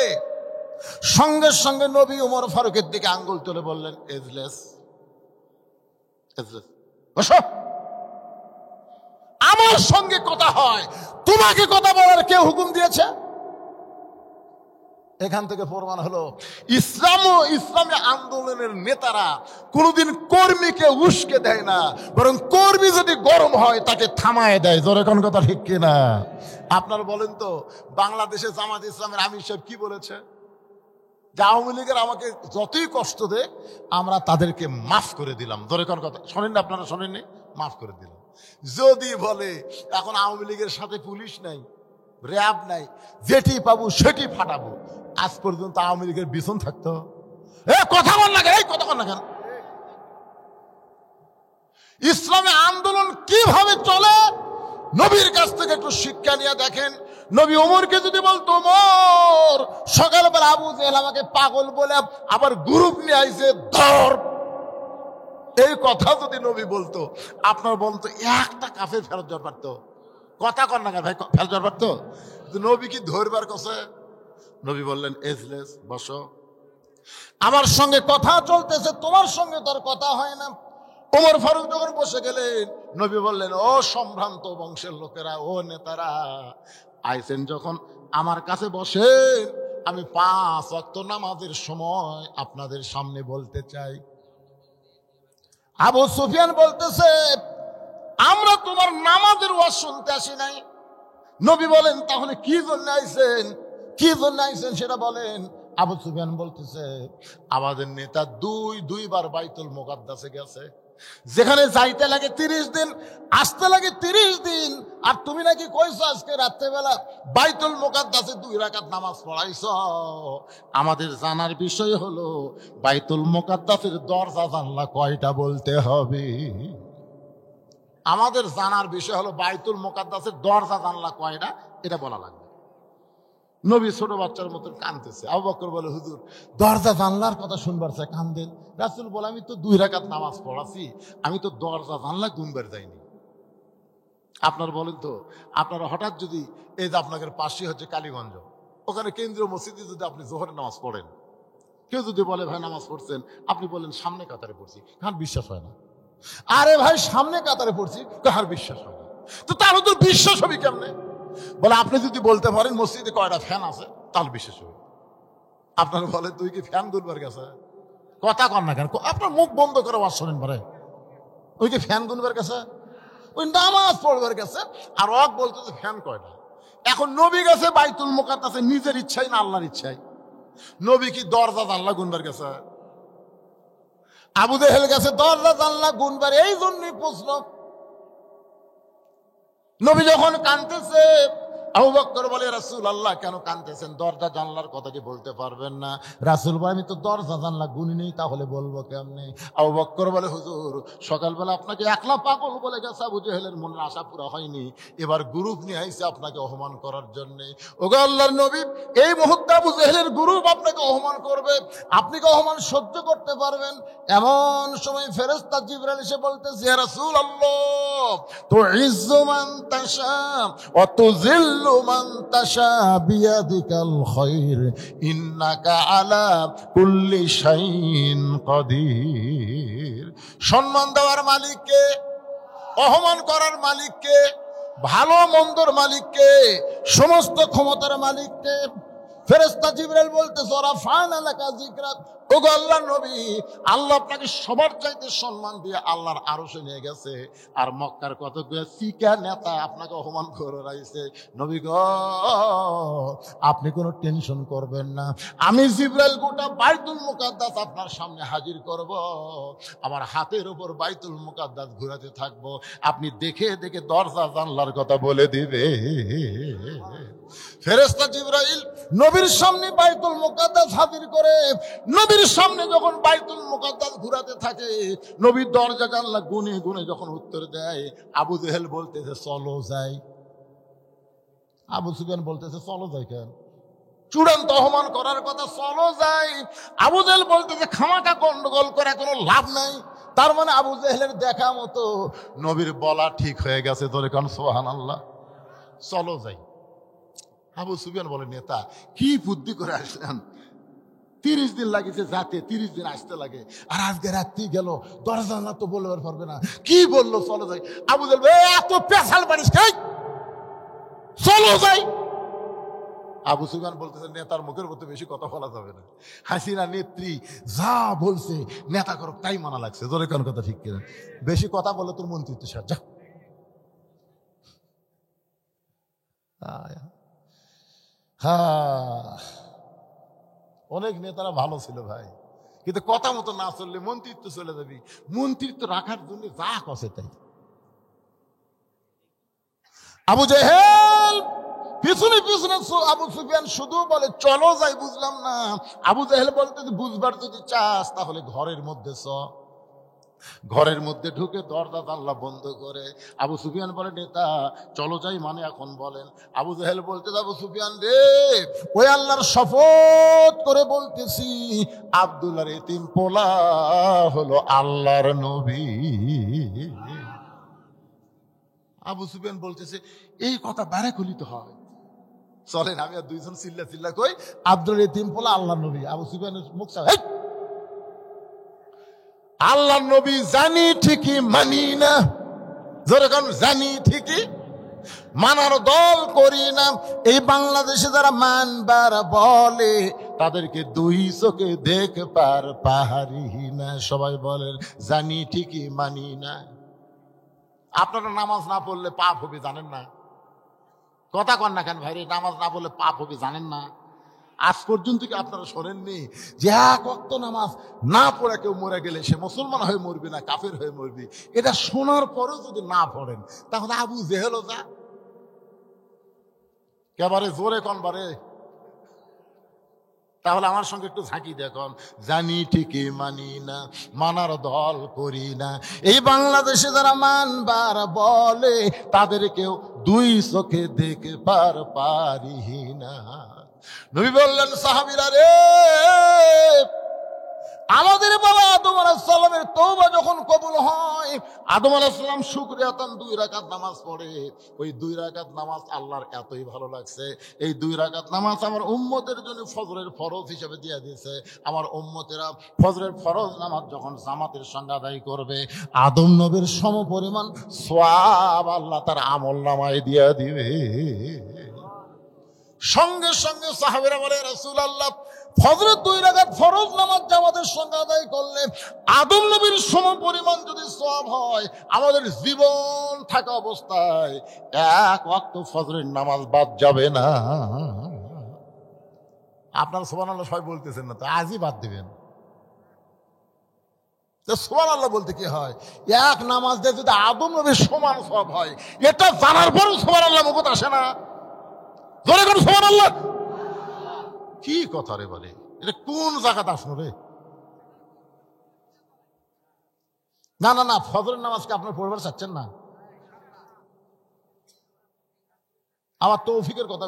সঙ্গে সঙ্গে নবী ওমর ফারুকের দিকে আঙ্গুল তুলে বললেন, এজলেস, এজলেস, বসো। আমার সঙ্গে কথা হয়, তোমাকে কথা বলার কে হুকুম দিয়েছে? এখান থেকে প্রমাণ হলো, ইসলাম ও ইসলামী আন্দোলনের নেতারা কোনোদিন কর্মীকে উস্কে দেয় না, বরং কর্মী যদি গরম হয় তাকে থামায় দেয়। জোরে কোন কথা ঠিক কিনা? আপনারা বলেন তো, বাংলাদেশে জামাত ইসলামের আমির সাহেব কি বলেছে? যে আওয়ামী লীগের আমাকে যতই কষ্ট দেয়, আমরা তাদেরকে মাফ করে দিলাম। জোরে কোন কথা শোনেন না? আপনারা শোনেননি? মাফ করে দিলাম। যদি বলে এখন আওয়ামী লীগের সাথে পুলিশ নাই, র্যাব নাই, যেটি পাবো সেটি ফাটাবো, আজ পর্যন্ত আওয়ামী লীগের বিছন থাকতো? কথা বল না কেন? এই কথা বল না কেন? ইসলামী আন্দোলন কিভাবে চলে নবীর কাছ থেকে একটু শিক্ষা নিয়ে দেখেন। নবী ওমরকে যদি বলতো, ওমর সকালবেলা আবু জেহেল আমাকে পাগল বলে আবার গ্রুপ নিয়ে আইছে, ধর, এই কথা যদি নবী বলতো, আপনার বলতো একটা কাফের ফেরত যাওয়ার পারতো? কথা কর না ভাই, ফেরত যাওয়ার পারতো? নবী কি ধরবার কাছে? নবী বললেন, এজলেস, বসো, আমার সঙ্গে কথা চলতেছে, তোমার সঙ্গে তোর কথা হয় না। ওমর ফারুক যখন বসে গেলেন, নবী বললেন, ও সম্ভ্রান্ত বংশের লোকেরা, ও নেতারা, আইসেন যখন আমার কাছে বসেন, আমি 5 ওয়াক্ত নামাজের সময় আপনাদের সামনে বলতে চাই। আবু সুফিয়ান বলতেছে, আমরা তোমার নামাজের ওয়াজ শুনতে আসি নাই। নবী বলেন, তাহলে কি জন্য আইছেন, কি জন্য আইছেন সেটা বলেন। আবু সুফিয়ান বলতেছে, আমাদের নেতা দুইবার বাইতুল মুকাদ্দাসে গেছে, যেখানে যাইতে লাগে 30 দিন, আসতে লাগে 30 দিন, আর তুমি নাকি কইছো আজকে রাত্রেবেলা বাইতুল মুকাদ্দাসে 2 রাকাত নামাজ পড়াইছ। আমাদের জানার বিষয় হলো বাইতুল মুকাদ্দাসের দরজা জানলা কয়টা বলতে হবে। আমাদের জানার বিষয় হলো বাইতুল মুকাদ্দাসের দরজা জানলা কয়টা, এটা বলা লাগবে। নবী ছোট বাচ্চার মতন কাঁদতেছে। আবু বকর বলে, হুজুর দরজা জানলার কথা শুনবার চাই, কান্দেন। রাসূল বলে, আমি তো 2 রাকাত নামাজ পড়াছি, আমি তো দরজা জানলা গুনবার যাইনি। আপনার বলেন তো, আপনারা হঠাৎ যদি এই যে আপনাদের পাশে হচ্ছে কালীগঞ্জ, ওখানে কেন্দ্রীয় মসজিদে যদি আপনি জোহরের নামাজ পড়েন, কেউ যদি বলে ভাই নামাজ পড়ছেন, আপনি বলেন সামনে কাতারে পড়ছি, কার বিশ্বাস হয় না? আরে ভাই সামনে কাতারে পড়ছি, কার বিশ্বাস হয় না? তো তার তো বিশ্বাস হবে কেমনে? বলে, আপনি যদি বলতে পারেন মসজিদে কয়টা ফ্যান আছে, তাহলে বিশ্বাস হবে। আপনার বলে, তুই কি ফ্যান গুনবার গেছে? কথা কর না কেন? আপনার মুখ বন্ধ করে ওয়াজ শোনেন পরে। ওই কি ফ্যান গুনবার গেছে? ওই নামাজ পড়বার গেছে। আর ওয়াক বলতেছে ফ্যান কয়টা। এখন নবী গেছে বাইতুল মুকাদ্দাসে নিজের ইচ্ছাই না আল্লাহর ইচ্ছাই? নবী কি দরজা জানলা গুনবার গেছে? আবু জেহেল গেছে দরজা জানলা গুনবার। এই জন্যই প্রশ্ন। নবী যখন কাঁদতেছে, আবু বকর বলে, রাসূলুল্লাহ কেন কাঁদতেছেন? দরজা জানলার কথা কি বলতে পারবেন না? রাসূল বলে, আমি তো দরজা জানলা গুনি নেই, তাহলে বলবো কেমনে? আবু বকর বলে, হুজুর সকালবেলা আপনাকে একলা পাগল বলে গেছে, আবু জেহেলের মনের আশা পুরা হয়নি, এবার গ্রুপ নিয়ে আইছে আপনাকে অপমান করার জন্যে। ওগো আল্লাহর নবী, এই মুহূর্তে আবু জেহেলের গ্রুপ আপনাকে অপমান করবে, আপনি কি অপমান সহ্য করতে পারবেন? এমন সময় ফেরেশতা জিবরাইল এসে বলতেছে, ইয়া রাসূলুল্লাহ, তুইজ্জু মান তাশা ওয়া তুযিল্লু মান তাশা বিয়াদিকাল খায়র ইন্নাকা আলা কুল্লি শাইইন কাদির। সম্মান দেওয়ার মালিককে, অপমান করার মালিককে, ভালো মন্দর মালিককে, সমস্ত ক্ষমতার মালিককে। ফেরেশতা জিবরাইল বলতেছে, রাফা'না লাকা যিকরাক, ওগো আল্লাহর নবী, আল্লাহ আপনাকে সবার চাইতে সম্মান দিয়ে আল্লাহর আরশে নিয়ে গেছে, আর মক্কার কতগুলো চিকা নেতা আপনাকে অপমান করে রাখছে। নবী গো, আপনি কোনো টেনশন করবেন না, আমি জিবরাইল গোটা বাইতুল মুকাদ্দাস আপনার সামনে হাজির করব, আমার হাতের উপর বাইতুল মুকাদ্দাস ঘোরাতে থাকবো, আপনি দেখে দেখে দরজা জানলার কথা বলে দিবে। ফেরেশতা জিবরাইল নবীর সামনে বাইতুল মুকাদ্দাস হাজির করে, নবীর সামনে যখন বাইতুল মুকাদ্দাস ঘুরাতে থাকে, নবীর দরজা জানলা গুনে গুনে যখন উত্তর দেয়, আবু জেহেল বলতেছে চলো যাই। আবু সুফিয়ান বলতেছে চলো যাই কেন? চূড়ান্ত অপমান করার কথা, চলো যাই। আবু জেহেল বলতেছে খামাকা গন্ডগোল করে কোনো লাভ নাই। তার মানে আবু জেহেলের দেখা মতো নবীর বলা ঠিক হয়ে গেছে। ধরে কারণ সুবহানাল্লাহ, চলো যাই। আবু সুফিয়ান বলে, নেতা কি বুদ্ধি করে আসলেন? 30 দিন লাগিয়েছে যাতে, 30 দিন আসতে লাগে, আর আজকে রাত্রি গেল, দরজা না তো বলবার পারবে না, কি বললো চলো যাই? আবু জেহেল এত পেশাল পারিস খাই, চলো যাই। আবু সুফিয়ান বলতেছে, নেতার মুখের মধ্যে বেশি কথা বলা যাবে না। হাসিনা নেত্রী যা বলছে নেতা করো তাই মানা লাগছে। ধরে কোন কথা ঠিক কিনা? বেশি কথা বলে তোর মন্ত্রিত্ব সার যা। অনেক নেতারা ভালো ছিল ভাই, কিন্তু কথা মতো না চললে মন্ত্রিত্ব চলে যাবি। মন্ত্রিত্ব রাখার জন্য যা কষে তাই। আবু জেহেল পিছনে পিছনে আবু সুফিয়ান শুধু বলে চলো যাই। বুঝলাম না। আবু জেহেল বলতে, বুঝবার যদি চাস তাহলে ঘরের মধ্যে চ। ঘরের মধ্যে ঢুকে দরজা জানলা বন্ধ করে আবু সুফিয়ান বলে, নেতা চলো যাই মানে এখন বলেন। আবু জেহেল বলতে, আবু সুফিয়ান রে, ওই আল্লাহর শপথ করে বলতেছি, আব্দুল্লাহর এতিম পোলা হলো আল্লাহর নবী। আবু সুফিয়ান বলতেছে, এই কথা বারে খুলিতে হয়, চলেন আমি আর দুইজন চিল্লা চিল্লা কই, আব্দুল এতিম পোলা আল্লাহর নবী। আবু সুফিয়ানের মুখ আল্লাহ নবী জানি ঠিকই মানি না, যেরকম জানি ঠিকই মানার দল করি না। এই বাংলাদেশে যারা মানবার বলে তাদেরকে দুই চোখে দেখবার পাহাড়ি না। সবাই বলেন জানি ঠিকই মানি না। আপনারা নামাজ না পড়লে পাপ হবে জানেন না? কথা কন না কেন ভাই? নামাজ না পড়লে পাপ হবে জানেন না? আজ পর্যন্ত কি আপনারা শোনেননি যে এক ওয়াক্ত নামাজ না পড়ে কেউ মরে গেলে সে মুসলমান হয়ে মরবি না কাফের হয়ে মরবি? এটা শোনার পরেও যদি না পড়েন তাহলে আবু জেহেলও যা। এবারে জোরে কন বারে, তাহলে আমার সঙ্গে একটু ঝাঁকি দেখুন। জানি ঠিকই মানি না, মানার দল করি না। এই বাংলাদেশে যারা মানবার বলে তাদেরকেও দুই চোখে দেখবার পারি না। নবী বললেন সাহাবীরা রে, আমাদের বাবা আদম আলাইহিস সালামের তওবা যখন কবুল হয়, আদম আলাইহিস সালাম শুকরিয়াতান 2 রাকাত নামাজ পড়ে। ওই 2 রাকাত নামাজ আল্লাহর এতই ভালো লাগছে, এই 2 রাকাত নামাজ আমার উম্মতের জন্য ফজরের ফরজ হিসেবে দিয়ে দিয়েছে। আমার উম্মতেরা ফজরের ফরজ নামাজ যখন জামাতের সঙ্গে আদায় করবে, আদম নবীর সমপরিমাণ সওয়াব আল্লাহ তার আমলনামায় দিয়ে দিবে। সঙ্গে সঙ্গে সাহাবীরা বলে রাসূলুল্লাহ, ফজরের 2 রাকাত ফরজ নামাজ জামাতের সঙ্গে আদায় করলে আদম নবীর সমপরিমাণ যদি সওয়াব হয়, আমাদের জীবন থাকা অবস্থায় এক ওয়াক্ত ফজরের নামাজ বাদ যাবে না। আপনারা সুবহানাল্লাহ সবাই বলতেছেন না তো, আজই বাদ দিবেন। সুবহানাল্লাহ বলতে কি হয়? এক নামাজ দিয়ে যদি আদম নবীর সমান সওয়াব হয়, এটা জানার পরও সুবহানাল্লাহ মুখত আসে না। জোরে কোন সুবহানাল্লাহ। কি কথা রে বলে, এটা কোন জায়গাতে আসলো রে? না না না, ফজরের নামাজকে আপনার পড়বার চাচ্ছেন না? আমার তৌফিকের কথা,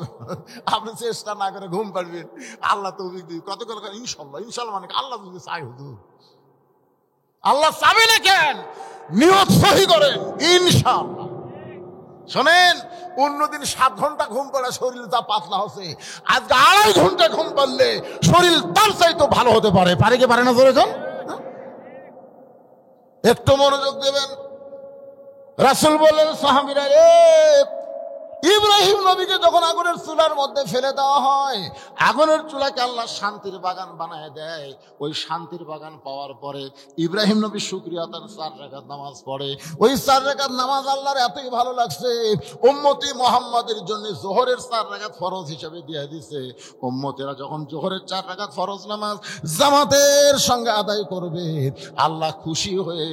আপনি চেষ্টা না করে ঘুম পাড়বেন, আল্লাহ তৌফিক দিবে। কত করে ইনশাল্লাহ, ইনশাল্লাহ মানে আল্লাহ যদি চাই হুজুর, আল্লাহ চাবে না কেন? নিয়ত সহি করেন ইনশাল্লাহ। শোনেন, অন্যদিন 7 ঘন্টা ঘুম পড়ে শরীর যা পাতলা হচ্ছে, আজকে 2.5 ঘন্টা ঘুম পারলে শরীর তার চাইতে ভালো হতে পারে। পারে কি পারে না? জোরে কোন। একটু মনোযোগ দেবেন। রাসূল বললেন সাহাবীরা রে, ইব্রাহিম নবীকে যখন আগুনের চুলার মধ্যে ফেলে দেওয়া হয়, আগুনের চুলাকে আল্লাহ শান্তির বাগান বানায় দেয়। ওই শান্তির বাগান পাওয়ার পরে ইব্রাহিম নবী শুকরিয়া তার 4 রাকাত নামাজ পড়ে। ওই 4 রাকাত নামাজ আল্লাহর এতই ভালো লাগছে, উম্মতি মুহাম্মাদের জন্য যোহরের 4 রাকাত ফরজ হিসেবে দিয়ে দিয়েছে। উম্মতেরা যখন যোহরের 4 রাকাত ফরজ নামাজ জামাতের সঙ্গে আদায় করবে, আল্লাহ খুশি হয়ে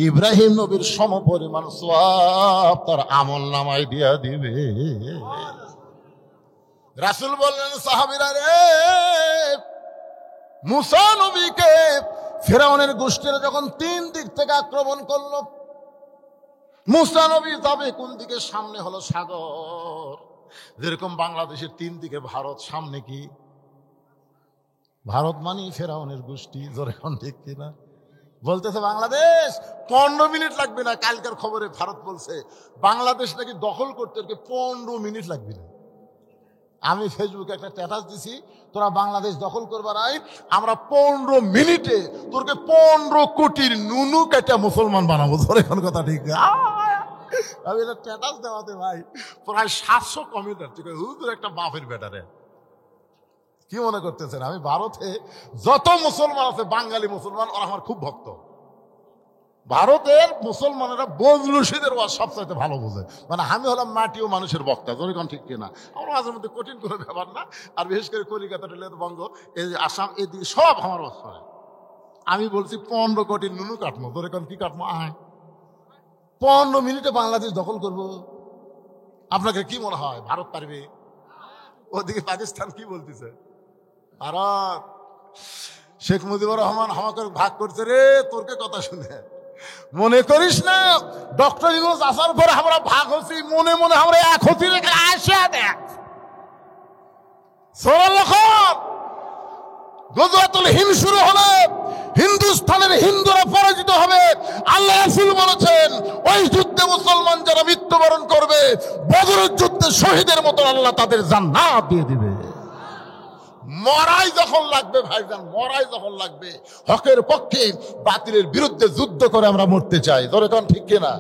ইব্রাহিম নবীর সমপরিমাণ সওয়াব তার আমলনামায় দিয়ে দিবে। রাসূল বললেন সাহাবীরা রে, মুসা নবীকে ফিরআউনের গোষ্ঠীরা যখন 3 দিক থেকে আক্রমণ করলো, মুসা নবী যাবে কোন দিকে? সামনে হলো সাগর। যেরকম বাংলাদেশের 3 দিকে ভারত, সামনে কি? ভারত মানে ফিরআউনের গোষ্ঠী। জোরে কোন ঠিক কিনা? বলতেছে বাংলাদেশ 15 মিনিট লাগবে না। কালকের খবরে ভারত বলছে বাংলাদেশ নাকি দখল করতে 15 মিনিট লাগবে না। আমি ফেসবুকে একটা স্ট্যাটাস দিছি, তোরা বাংলাদেশ দখল করবার আই, আমরা 15 মিনিটে তোরকে 15 কোটির নুনু কেটে মুসলমান বানাবো। ধরে কোন কথা ঠিক? আমি এটা স্ট্যাটাস দেওয়াতে ভাই প্রায় 700 কমেন্ট আসছে, হুজুর একটা বাপের বেটারে। কি মনে করতেছেন আমি ভারতে যত মুসলমান আছে, বাঙালি মুসলমান, ওরা আমার খুব ভক্ত। ভারতের মুসলমানেরা বজলুসিদের ওয়াজ সবচাইতে ভালো বোঝে। মানে আমি হলাম মাটি ও মানুষের বক্তা। জরিগণ ঠিক কিনা? আমার মাঝের মধ্যে কঠিন কোনো ব্যাপার না। আর বিশেষ করে কলিকাতা, বঙ্গ, এই আসাম, এদিকে সব আমার ওয়াজ করে। আমি বলছি 15 কোটি নুনু কাটবো। জরিগণ কি কাটবো? 15 মিনিটে বাংলাদেশ দখল করব। আপনাকে কি মনে হয় ভারত পারবে? ওদিকে পাকিস্তান কি বলতেছে? ভারত, শেখ মুজিবুর রহমান আমাকে ভাগ করছে রে, তোরকে কথা শুনে মনে করিস না ডক্টর ইউনূস আসার পরে আমরা ভাগ হচ্ছি, মনে মনে আমরা এক হচ্ছি। আসিয়া দেখ গজওয়াতুল হিন্দ শুরু হলে হিন্দুস্তানের হিন্দুরা পরাজিত হবে। আল্লাহ রাসূল বলেছেন ওই যুদ্ধে মুসলমান যারা মৃত্যুবরণ করবে, বদরের যুদ্ধে শহীদের মতো আল্লাহ তাদের জান্নাত দিয়ে দিবে। মরাই যখন লাগবে ভাইজান, মরাই যখন লাগবে, হকের পক্ষে বাতিলের বিরুদ্ধে যুদ্ধ করে আমরা মরতে চাই। ধরে তখন ঠিক কিনা?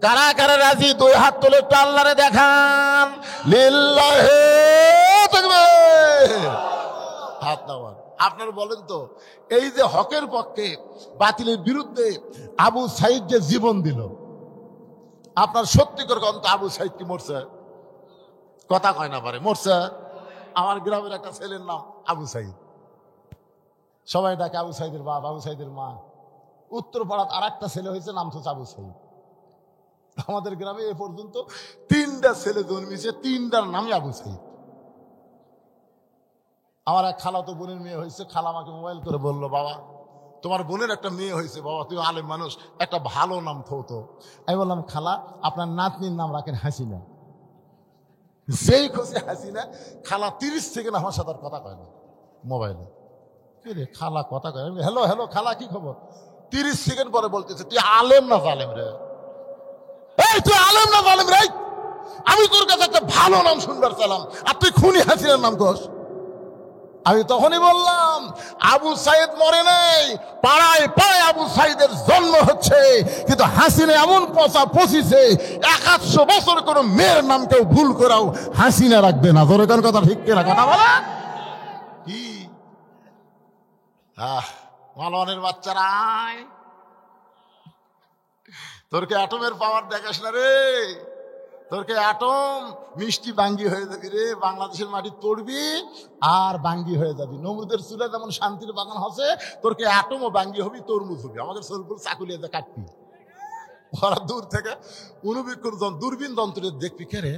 কারা কারা রাজি? দুই হাত তুলে একটু আল্লাহরে দেখান। লিল্লাহে তাকবীর। হাত নামান। আপনারা বলেন তো, এই যে হকের পক্ষে বাতিলের বিরুদ্ধে আবু সাইদ যে জীবন দিল, আপনার সত্যি করে কন তো, আবু সাইদ কি মরছে? কথা কয় না পারে, মরছে? আমার গ্রামের একটা ছেলের নাম আবু সাইদ, সবাই ডাকে আবু সাইদের বাপ, আবু সাইদের মা। উত্তরপাড়াত আর একটা ছেলে হয়েছে, নাম তো আবু সাইদ। আমাদের গ্রামে এ পর্যন্ত 3টা ছেলে জন্মেছে, 3টার নামই আবু সাইদ। আমার এক খালাতো বোনের মেয়ে হয়েছে, খালা আমাকে মোবাইল করে বললো, বাবা তোমার বোনের একটা মেয়ে হয়েছে, বাবা তুই আলেম মানুষ, একটা ভালো নাম থো। আমি বললাম, খালা আপনার নাতনির নাম রাখেন হাসিনা। যেই খুশি হাসিনা, খালা 30 সেকেন্ড আমার সাথে আর কথা কয় না মোবাইলে। কি রে খালা কথা কয়? হ্যালো হ্যালো খালা কি খবর? 30 সেকেন্ড পরে বলতেছে, তুই আলেম না জালেম রে? এই তুই আলেম না জালেম রে? আমি তোর কাছে একটা ভালো নাম শুনবার চালাম, আর তুই খুনি হাসিনার নাম কস। আমি তখনই বললাম, আবু সাইদ মরে নাই, পাড়ায় পাড়ায় আবু সাইদের জন্ম হচ্ছে, কিন্তু হাসিনা এমন পচা পচিছে, 100 বছর কোনো মেয়ের নাম কেউ ভুল করাও হাসিনা রাখবে না। ধরে কোন কথা ঠিক কিনা? কথা বলা কি? মালওয়ানের বাচ্চারা আয়, তোর কে অ্যাটমের পাওয়ার দেখাস না রে, তোর কে অ্যাটম মিষ্টি বাঙ্গি হয়ে যাবি রে, বাংলাদেশের মাটি পড়বি আর বাঙ্গি হয়ে যাবি। নমরুদের চুলে যেমন শান্তির বাগান হসে, তোর কে অ্যাটম ও বাঙ্গি হবি, তরমুজ হবি। আমাদের সরপুর চাকুলিয়া কাটবি, ওরা দূর থেকে অনুবীক্ষণ দূরবীন যন্ত্রে দেখবি, কে রে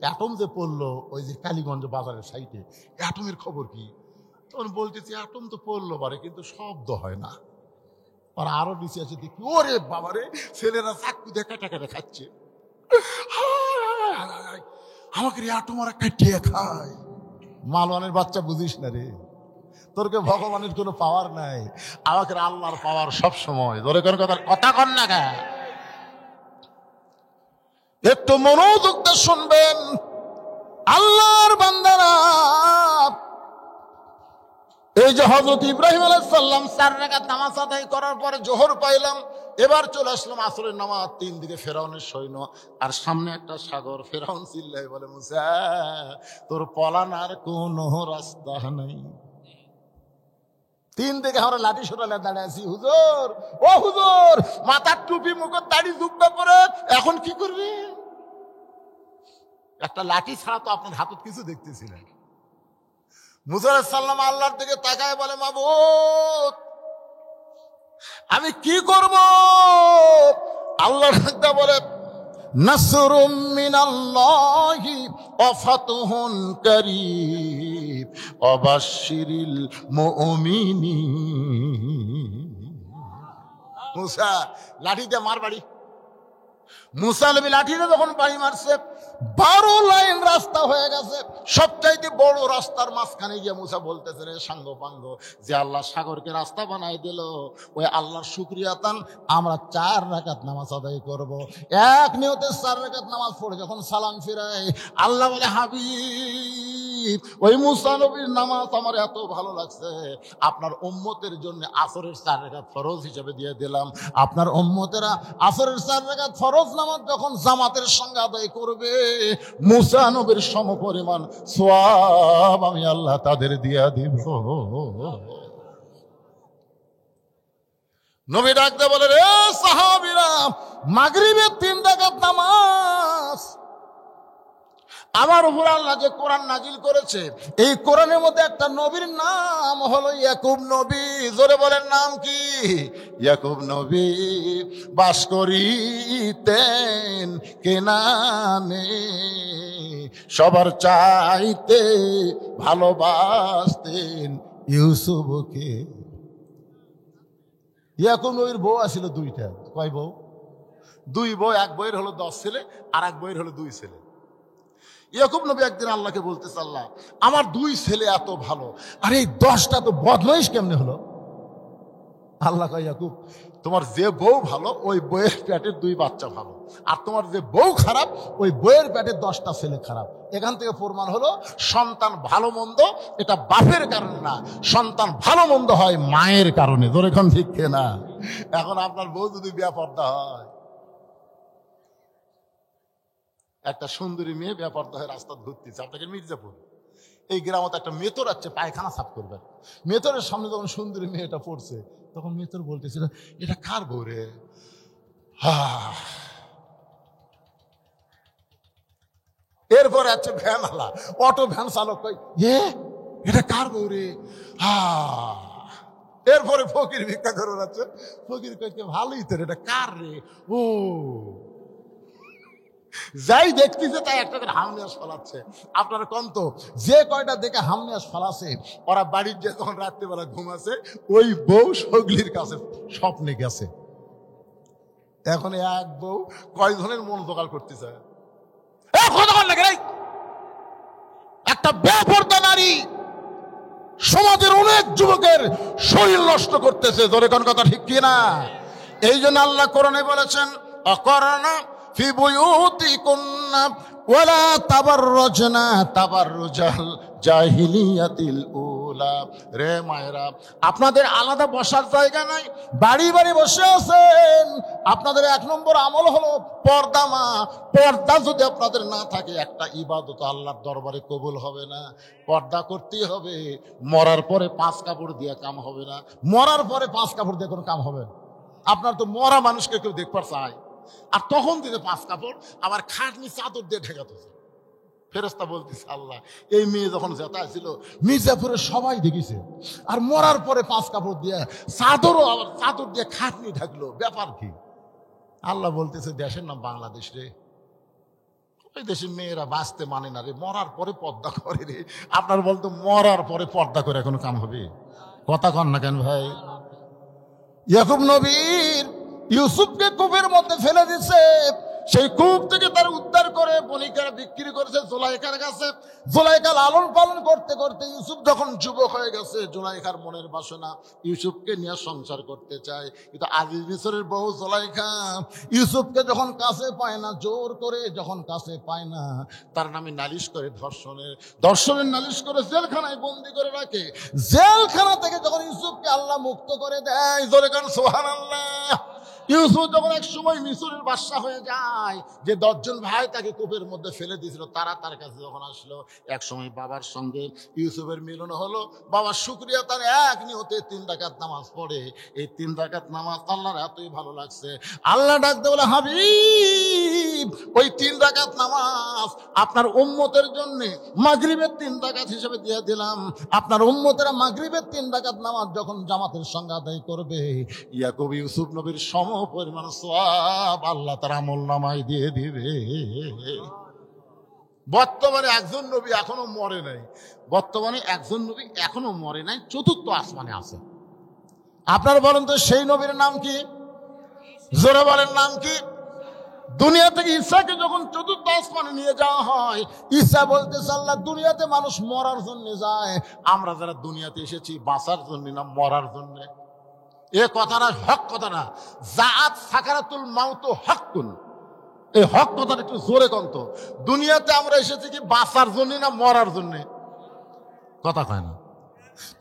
অ্যাটম যে পড়লো ওই যে কালীগঞ্জ বাজারের সাইডে, অ্যাটমের খবর কি? তখন বলতেছি, অ্যাটম তো পড়লো পারে, কিন্তু শব্দ হয় না। ওরা আরো নিচে আছে, দেখি ওরে বাবারে, ছেলেরা চাকু দিয়ে কাটা কাটা খাচ্ছে। আমাকে অ্যাটম কাটিয়ে খায়। মালওয়ানের বাচ্চা বুঝিস না রে, তোরকে ভগবানের কোনো পাওয়ার নাই, আমাকে আল্লাহর পাওয়ার সব সময়। ধরে কোন কথা কন না গা, একটু মনোযোগ দিয়ে শুনবেন আল্লাহর বান্দারা। এই যে হযরত ইব্রাহিম আলাইহিস সালাম 4 রাকাত নামাজ আদায় করার পরে জোহর পাইলাম, এবার চলে আসলাম আসরের নামাজ। 3 দিকে ফেরাউনের সৈন্য আর সামনে একটা সাগর। ফেরাউন চিল্লাই বলে, মুসা তোর পলানার কোনো রাস্তা নাই। 3 দিকে আমরা লাঠি সরালে দাঁড়িয়ে আছি। হুজুর, ও হুজুর, মাথার টুপি মুখের দাড়ি জুব্বা পরে এখন কি করবি? একটা লাঠি ছাড়া তো আপনার হাতত কিছু দেখতেছি না। মুসা আলাইহিস সালাম আল্লাহর দিকে তাকায় বলে, মাবুদ আমি কি করব? আল্লাহ বলে, নাসরুম মিনাল্লাহি ওয়া ফাতহুন কারীব ওয়া বাশশিরিল মুমিনিন। মুসা লাঠি দিয়ে মার বাড়ি। মুসা নবী লাঠিতে যখন বাড়ি মারছে, 12 লাইন রাস্তা হয়ে গেছে। সবচাইতে বড় রাস্তার মাঝখানে গিয়ে মুসা বলতেছে, রে সাঙ্গ পাঙ্গ, যে আল্লাহ সাগরকে রাস্তা বানাই দিল, ওই আল্লাহর শুকরিয়া তান আমরা 4 রাকাত নামাজ আদায় করব। এক নিয়তে 4 রাকাত নামাজ পড়ে যখন সালাম ফিরাই, আল্লাহ বলে, হাবিব ওই মুসা নবীর নামাজ আমার এত ভালো লাগছে, আপনার উম্মতের জন্য আসরের 4 রাকাত ফরজ হিসেবে দিয়ে দিলাম। আপনার উম্মতেরা আসরের 4 রাকাত ফরজ নামাজ যখন জামাতের সঙ্গে আদায় করবে, মুসা নবীর সমপরিমাণ সওয়াব আমি আল্লাহ তাদের দিয়া দিব। নবী ডাকতে বলে, রে সাহাবীরা, মাগরিবের 3 রাকাত নামাজ আমার উপর আল্লাহ যে কোরআন নাজিল করেছে, এই কোরআনের মধ্যে একটা নবীর নাম হলো ইয়াকুব নবী। জোরে বলেন, নাম কি? ইয়াকুব নবী বাস করিতেন কেনানে, সবার চাইতে ভালোবাসতেন ইউসুফকে। ইয়াকুব নবীর বউ আছিল 2টা। কয় বউ? 2 বউ। এক বইয়ের হলো 10 ছেলে, আর এক বইয়ের হলো 2 ছেলে। ইয়াকুব নবী একদিন আল্লাহকে বলতেছে, আল্লাহ আমার 2 ছেলে এত ভালো, আর এই 10টা তো বদমাইশ কেমনে হলো? আল্লাহ কয় ইয়াকুব, তোমার যে বউ ভালো ওই বউয়ের পেটের 2 বাচ্চা ভালো, আর তোমার যে বউ খারাপ ওই বউয়ের পেটের 10টা ছেলে খারাপ। এখান থেকে প্রমাণ হলো সন্তান ভালো মন্দ এটা বাপের কারণে না, সন্তান ভালো মন্দ হয় মায়ের কারণে। জোরে কোন ঠিক না? এখন আপনার বউ যদি বেপর্দা হয়, একটা সুন্দরী মেয়ে বেপর্দা হয়ে রাস্তা ঘুরতেছে, আপনাকে মির্জাপুর এই গ্রামে একটা মেতর আছে পায়খানা সাফ করবে, মেতরের সামনে যখন সুন্দরী মেয়েটা পড়ছে তখন মেতর বলতেছিল, এটা কার বউ রে? এরপরে আছে ভ্যানওয়ালা, অটো ভ্যান চালক কই, এটা কার বউ রে? এরপরে ফকির ভিক্ষা করে যাচ্ছে, ফকির কইছে ভালোই তো, এটা কার রে? ও যাই দেখতেছে তাই একটা করে হামনিয়াস ফলাচ্ছে। আপনার কন্ত যে কয়টা দেখে হামনিয়াস ফলাছে ওরা বাড়ির যে যখন রাত্রিবেলা ঘুমাছে ওই বউ সগলির কাছে স্বপ্নে গেছে। এখন এক বউ কয়জনের মন জোগাড় করতেছে? একটা বেপরদা নারী সমাজের অনেক যুবকের শরীর নষ্ট করতেছে। জোরে কোন কথা ঠিক কি না? এই জন্য আল্লাহ কোরআনে বলেছেন, অকরনা ফি বুয়ুতিকুন্না ওয়ালা তাবাররুজনা তাবাররুজাল জাহিলিয়াতিল উলা। রে মায়েরা, আপনাদের আলাদা বসার জায়গা নাই, বাড়ি বাড়ি বসে আছেন। আপনাদের 1 নম্বর আমল হলো পর্দা। পর্দা যদি আপনাদের না থাকে একটা ইবাদত আল্লাহর দরবারে কবুল হবে না। পর্দা করতেই হবে। মরার পরে 5 কাপড় দিয়ে কাম হবে না। মরার পরে 5 কাপড় দিয়ে কোনো কাম হবে না। আপনার তো মরা মানুষকে কেউ দেখবার চায়, আর তখন দিতে 5 কাপড় আবার খাটনি চাদর দিয়ে ঢেকাতেছে। ফেরেশতা বলতেছে, আল্লাহ এই মেয়ে যখন জেতা ছিল মির্জাপুরে সবাই দেখেছে, আর মরার পরে 5 কাপড় দিয়ে চাদরও আবার চাদর দিয়ে খাটনি ঢাকলো, ব্যাপার কি? আল্লাহ বলতেছে, দেশের নাম বাংলাদেশ রে, ওই দেশের মেয়েরা বাঁচতে মানে না রে, মরার পরে পর্দা করে রে। আপনার বলতো মরার পরে পর্দা করে কোনো কাম হবে? কথা কন না কেন ভাই? ইয়াকুব নবীর ইউসুফকে কূপের মধ্যে ফেলে দিছে, সেই কূপ থেকে তার উদ্ধার করে বণিকেরা বিক্রি করেছে জুলাইখার কাছে। জুলাইখা লালন পালন করতে করতে ইউসুফ যখন যুবক হয়ে গেছে, জুলাইখার মনের বাসনা ইউসুফকে নিয়ে সংসার করতে চায়, কিন্তু আজিজ মিসরের বউ জুলাইখা ইউসুফকে যখন কাছে পায় না, জোর করে যখন কাছে পায় না, তার নামে নালিশ করে, ধর্ষণের নালিশ করে জেলখানায় বন্দি করে রাখে। জেলখানা থেকে যখন ইউসুফকে আল্লাহ মুক্ত করে দেয়, জোরে কান সুবহানাল্লাহ। ইউসুফ যখন এক সময় মিশরের বাদশা হয়ে যায়, যে 10 জন ভাই তাকে কূপের মধ্যে ফেলে দিয়েছিল তারা তার কাছে যখন আসলো, এক সময় বাবার সঙ্গে ইউসুফের মিলন হলো। বাবার শুকরিয়া তার এক নিয়তে 3 রাকাত নামাজ পড়ে। এই 3 রাকাত নামাজ আল্লাহর এতই ভালো লাগছে, আল্লাহ ডাকতে বলে, হাবিব ওই 3 রাকাত নামাজ আপনার উম্মতের জন্য মাগরিবের 3 রাকাত হিসেবে দিয়ে দিলাম। আপনার উম্মতেরা মাগরিবের 3 রাকাত নামাজ যখন জামাতের সঙ্গে আদায় করবে, ইয়াকুব ইউসুফ নবীর পরিমাণ সওয়াব আল্লাহ তার আমলনামায় দিয়ে দিবে। বর্তমানে একজন নবী এখনো মরে নাই, চতুর্থ আসমানে আছে। আপনারা বলেন তো সেই নবীর নাম কি? জোরে বলেন, নাম কি? দুনিয়া থেকে ঈসাকে যখন চতুর্থ আসমানে নিয়ে যাওয়া হয়, ঈসা বলতেছে, আল্লাহ দুনিয়াতে মানুষ মরার জন্য যায়, আমরা যারা দুনিয়াতে এসেছি বাঁচার জন্য না মরার জন্য। এ কথাটা হক কথা না। জাআত সাকারাতুল মাউত হকুন, এই হক কথাটা একটু জোরে কন্ত। দুনিয়াতে আমরা এসেছি কি বাঁচার জন্য না মরার জন্য? কথা কয় না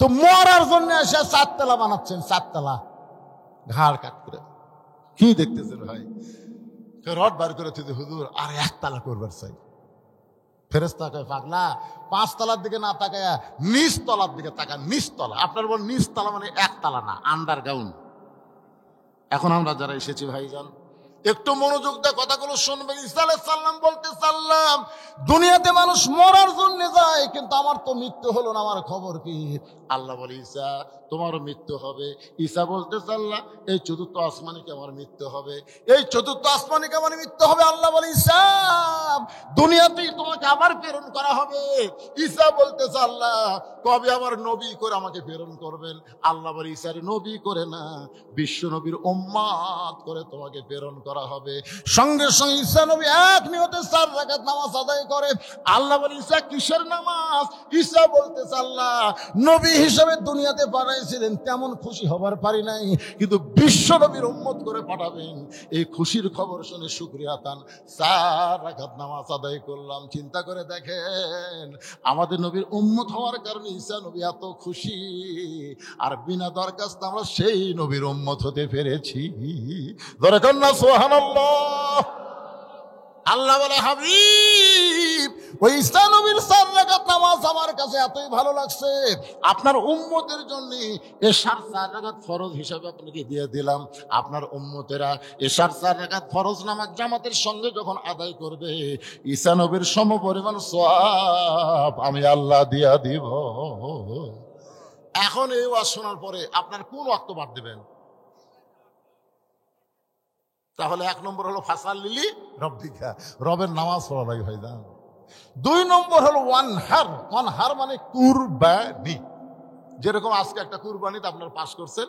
তো। মরার জন্য এসে 4 তলা বানাচ্ছেন, 4 তলা ঘাড় কাট করে। কি দেখতেছেন ভাই? রড বার করে তুই হুজুর আর 1 তলা করবার চাই। ফেরেশতা কয়, পাগলা 5 তলার দিকে না তাকায়া নিচ তলার দিকে তাকা। নিচ তলা, আপনার বল নিচ তলা মানে 1 তলা না, আন্ডারগ্রাউন্ড। এখন আমরা যারা এসেছি ভাইজান, একটু মনোযোগ দিয়ে কথাগুলো শুনবেন। ঈসা আলাইহিস সালাম বলতে চাল্লাম, দুনিয়াতে মানুষ মরার জন্য যায়, কিন্তু আমার তো মৃত্যু হলো না, আমার খবর কি? আল্লাহ বলে, ঈসা তোমারও মৃত্যু হবে। ঈসা বলতে চাল্লাম, এই চতুর্থ আসমানে কি আমার মৃত্যু হবে? এই চতুর্থ আসমানে কি আমার মৃত্যু হবে? আল্লাহ বলে, ঈসা দুনিয়াতেই তোমাকে আবার প্রেরণ করা হবে। ঈসা বলতে চাল্লাহ, কবে আবার নবী করে আমাকে প্রেরণ করবেন? আল্লাহ বলে, ঈসার নবী করে না, বিশ্ব নবীর উম্মত করে তোমাকে প্রেরণ করা হবে। সঙ্গে সঙ্গে ঈসা নবী এক নিয়তে 4 রাকাত নামাজ আদায় করে। আল্লাহ বলে, ঈসা কিসের নামাজ? নামাজ। ঈসা বলতেছে আল্লাহ নবী হিসেবে দুনিয়াতে পাঠাইছিলেন, তেমন খুশি হবার পারি নাই, কিন্তু বিশ্ব নবীর উম্মত করে পাঠাবেন, এই খুশির খবর শুনে শুকরিয়া আদান 4 রাকাত নামাজ আদায় করলাম। চিন্তা করে দেখেন, আমাদের নবীর উম্মত হওয়ার কারণে ঈসা নবী এত খুশি, আর বিনা দরখাস্তে আমরা সেই নবীর উম্মত হতে পেরেছি। ধরে কন্যা সুবহানাল্লাহ। আল্লাহ বলে হাবিব, ওই ঈসা নবীর 4 রাকাত নামাজ আমার কাছে এতই ভালো লাগছে, আপনার উম্মতের জন্য এশার 4 রাকাত ফরজ হিসাবে আপনাকে দিয়ে দিলাম। আপনার উম্মতেরা এশার 4 রাকাত ফরজ নামাজ জামাতের সঙ্গে যখন আদায় করবে, ঈসা নবীর সমপরিমাণ সওয়াব আমি আল্লাহ দিয়া দিব। এখন এই ওয়াজ শোনার পরে আপনার কোন ওয়াক্ত বাদ দিবেন? তাহলে 1 নম্বর হলো ফাসাল্লিলি রব্বিকা, রবের নামাজ পড়া লাগে ভাইজান। 2 নম্বর হলো ওয়ানহার। ওয়ানহার মানে কুরবানি। যেরকম আজকে একটা কুরবানিতে আপনারা পাস করছেন,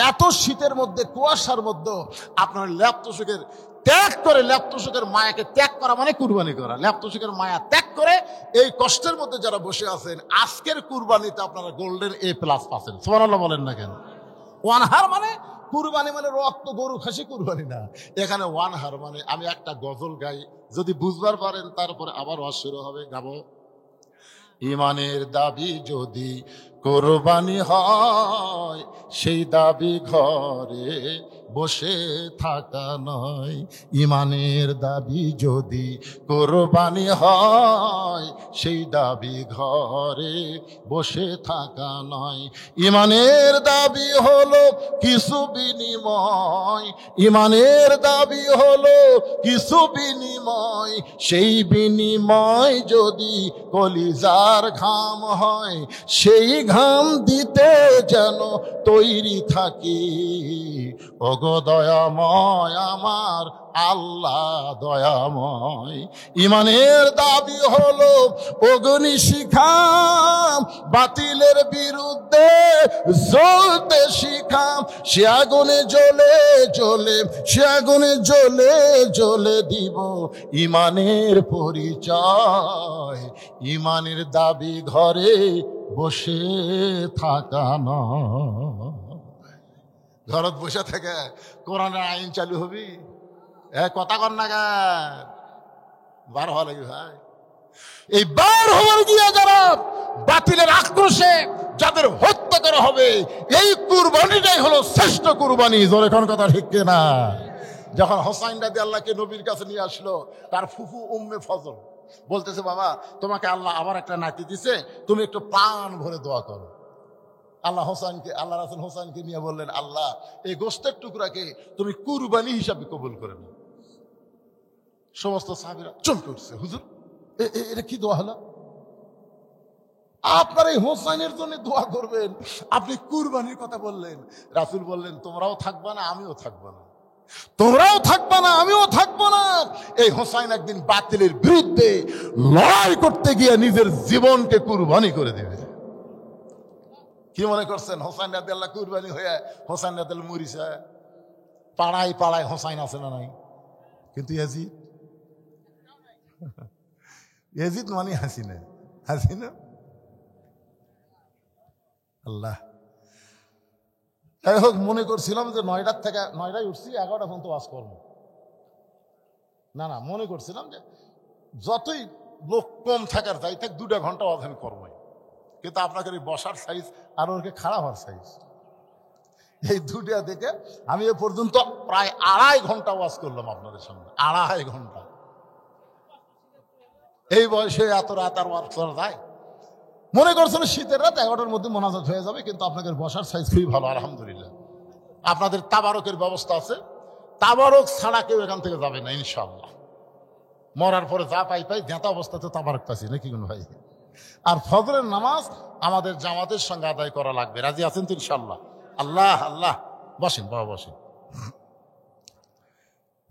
এত শীতের মধ্যে কুয়াশার মধ্যে আপনার ল্যাপ তোষকের ত্যাগ করে, ল্যাপ তোষকের মায়াকে ত্যাগ করা মানে কুরবানি করা। ল্যাপ তোষকের মায়া ত্যাগ করে এই কষ্টের মধ্যে যারা বসে আছেন, আজকের কুরবানিতে আপনারা গোল্ডেন A+ পাচ্ছেন। সুবহানাল্লাহ বলেন না কেন? ওয়ানহার মানে কুরবানি মানে রক্ত গরু খাসি কুরবানি না। এখানে ওয়ানহার মানে আমি একটা গজল গাই, যদি বুঝবার পারেন তারপরে আবার ওয়াজ শুরু হবে, গাবো। ইমানের দাবি যদি কোরবানি হয়, সেই দাবি ঘরে বসে থাকা নয়। ইমানের দাবি যদি কোরবানি হয়, সেই দাবি ঘরে বসে থাকা নয়। ইমানের দাবি হলো কিছু বিনিময়, ইমানের দাবি হলো কিছু বিনিময়, সেই বিনিময় যদি কলিজার ঘাম হয়, সেই ঘাম দিতে যেন তৈরি থাকি। ওগো দয়াময় আমার আল্লাহ দয়াময়। ইমানের দাবি হলো অগ্নিশিখা, বাতিলের বিরুদ্ধে জ্বলতে শিখা। সে আগুনে জ্বলে জ্বলে, সে আগুনে জ্বলে জ্বলে দিব ইমানের পরিচয়। ইমানের দাবি ঘরে বসে থাকা না। ঘরত বসে থেকে কোরআনের আইন চালু হবি, কথা কর না গান বার হওয়া লাগবে ভাই। এই বার হওয়ার গিয়ে যারা বাতিলের আক্রোশে যাদের হত্যা করা হবে, এই কুরবানিটাই হলো শ্রেষ্ঠ কুরবানি। জোরে কোন কথা ঠিক না? যখন হোসাইন রাদিয়াল্লাহকে নবীর কাছে নিয়ে আসলো, তার ফুফু উম্মে ফজল বলতেছে, বাবা তোমাকে আল্লাহ আবার একটা নাতি দিছে, তুমি একটু প্রাণ ভরে দোয়া করো। আল্লাহ রাসূল হোসাইনকে নিয়ে বললেন, আল্লাহ এই গোশতের টুকরাকে তুমি কুরবানি হিসাবে কবুল করে নাও। সমস্ত সাহাবীরা চমকে উঠছে, হুজুর এটা কি দোয়া হলো? আপনার এই হোসাইনের জন্য দোয়া করবেন, আপনি কুরবানির কথা বললেন। রাসূল বললেন, তোমরাও থাকবা না আমিও থাকবো না, তোমরাও থাকবা না আমিও থাকবো না। এই হোসাইন একদিন বাতিলের বিরুদ্ধে লড়াই করতে গিয়ে নিজের জীবনকে কুরবানি করে দেবে। কি মনে করছেন হোসাইন রাদিয়াল্লাহু কুরবানি হয়ে হোসাইন রাদিয়াল্লাহু মরিছে? পাড়ায় পাড়ায় হোসাইন আছে না নাই? কিন্তু ইয়াজিদ মানে হাসিনা, হাসিনা আল্লাহ। যাই হোক, মনে করছিলাম যে 9টার থেকে 9টায় উঠছি, 11টা পর্যন্ত ওয়াজ করবো না। মনে করছিলাম যে যতই লোক কম থাকার যাই থাক 2টা ঘন্টা ওয়াজ আমি করবোই, কিন্তু আপনাদের এই বসার সাইজ আর ওকে খাড়া হওয়ার সাইজ, এই 2টা দেখে আমি এ পর্যন্ত প্রায় 2.5 ঘন্টা ওয়াজ করলাম আপনাদের সামনে। 2.5 ঘন্টা। এই বয়সে এত রাত আর ওয়াজ করা যায়? মনে করছেন শীতের রাত 11টার মধ্যে মোনাজাত হয়ে যাবে, কিন্তু আপনাদের বসার সাইজ খুবই ভালো আলহামদুলিল্লাহ। আপনাদের তাবারকের ব্যবস্থা আছে, তাবারক ছাড়া কেউ এখান থেকে যাবে না ইনশাআল্লাহ। মরার পরে যা পাই জেঁতা অবস্থাতে তাবারক পাচ্ছি নাকি কোন ভাই? আর ফজরের নামাজ আমাদের জামাতের সঙ্গে আদায় করা লাগবে। রাজি আছেন তো ইনশাআল্লাহ? আল্লাহ আল্লাহ। বসেন বাবা, বসেন।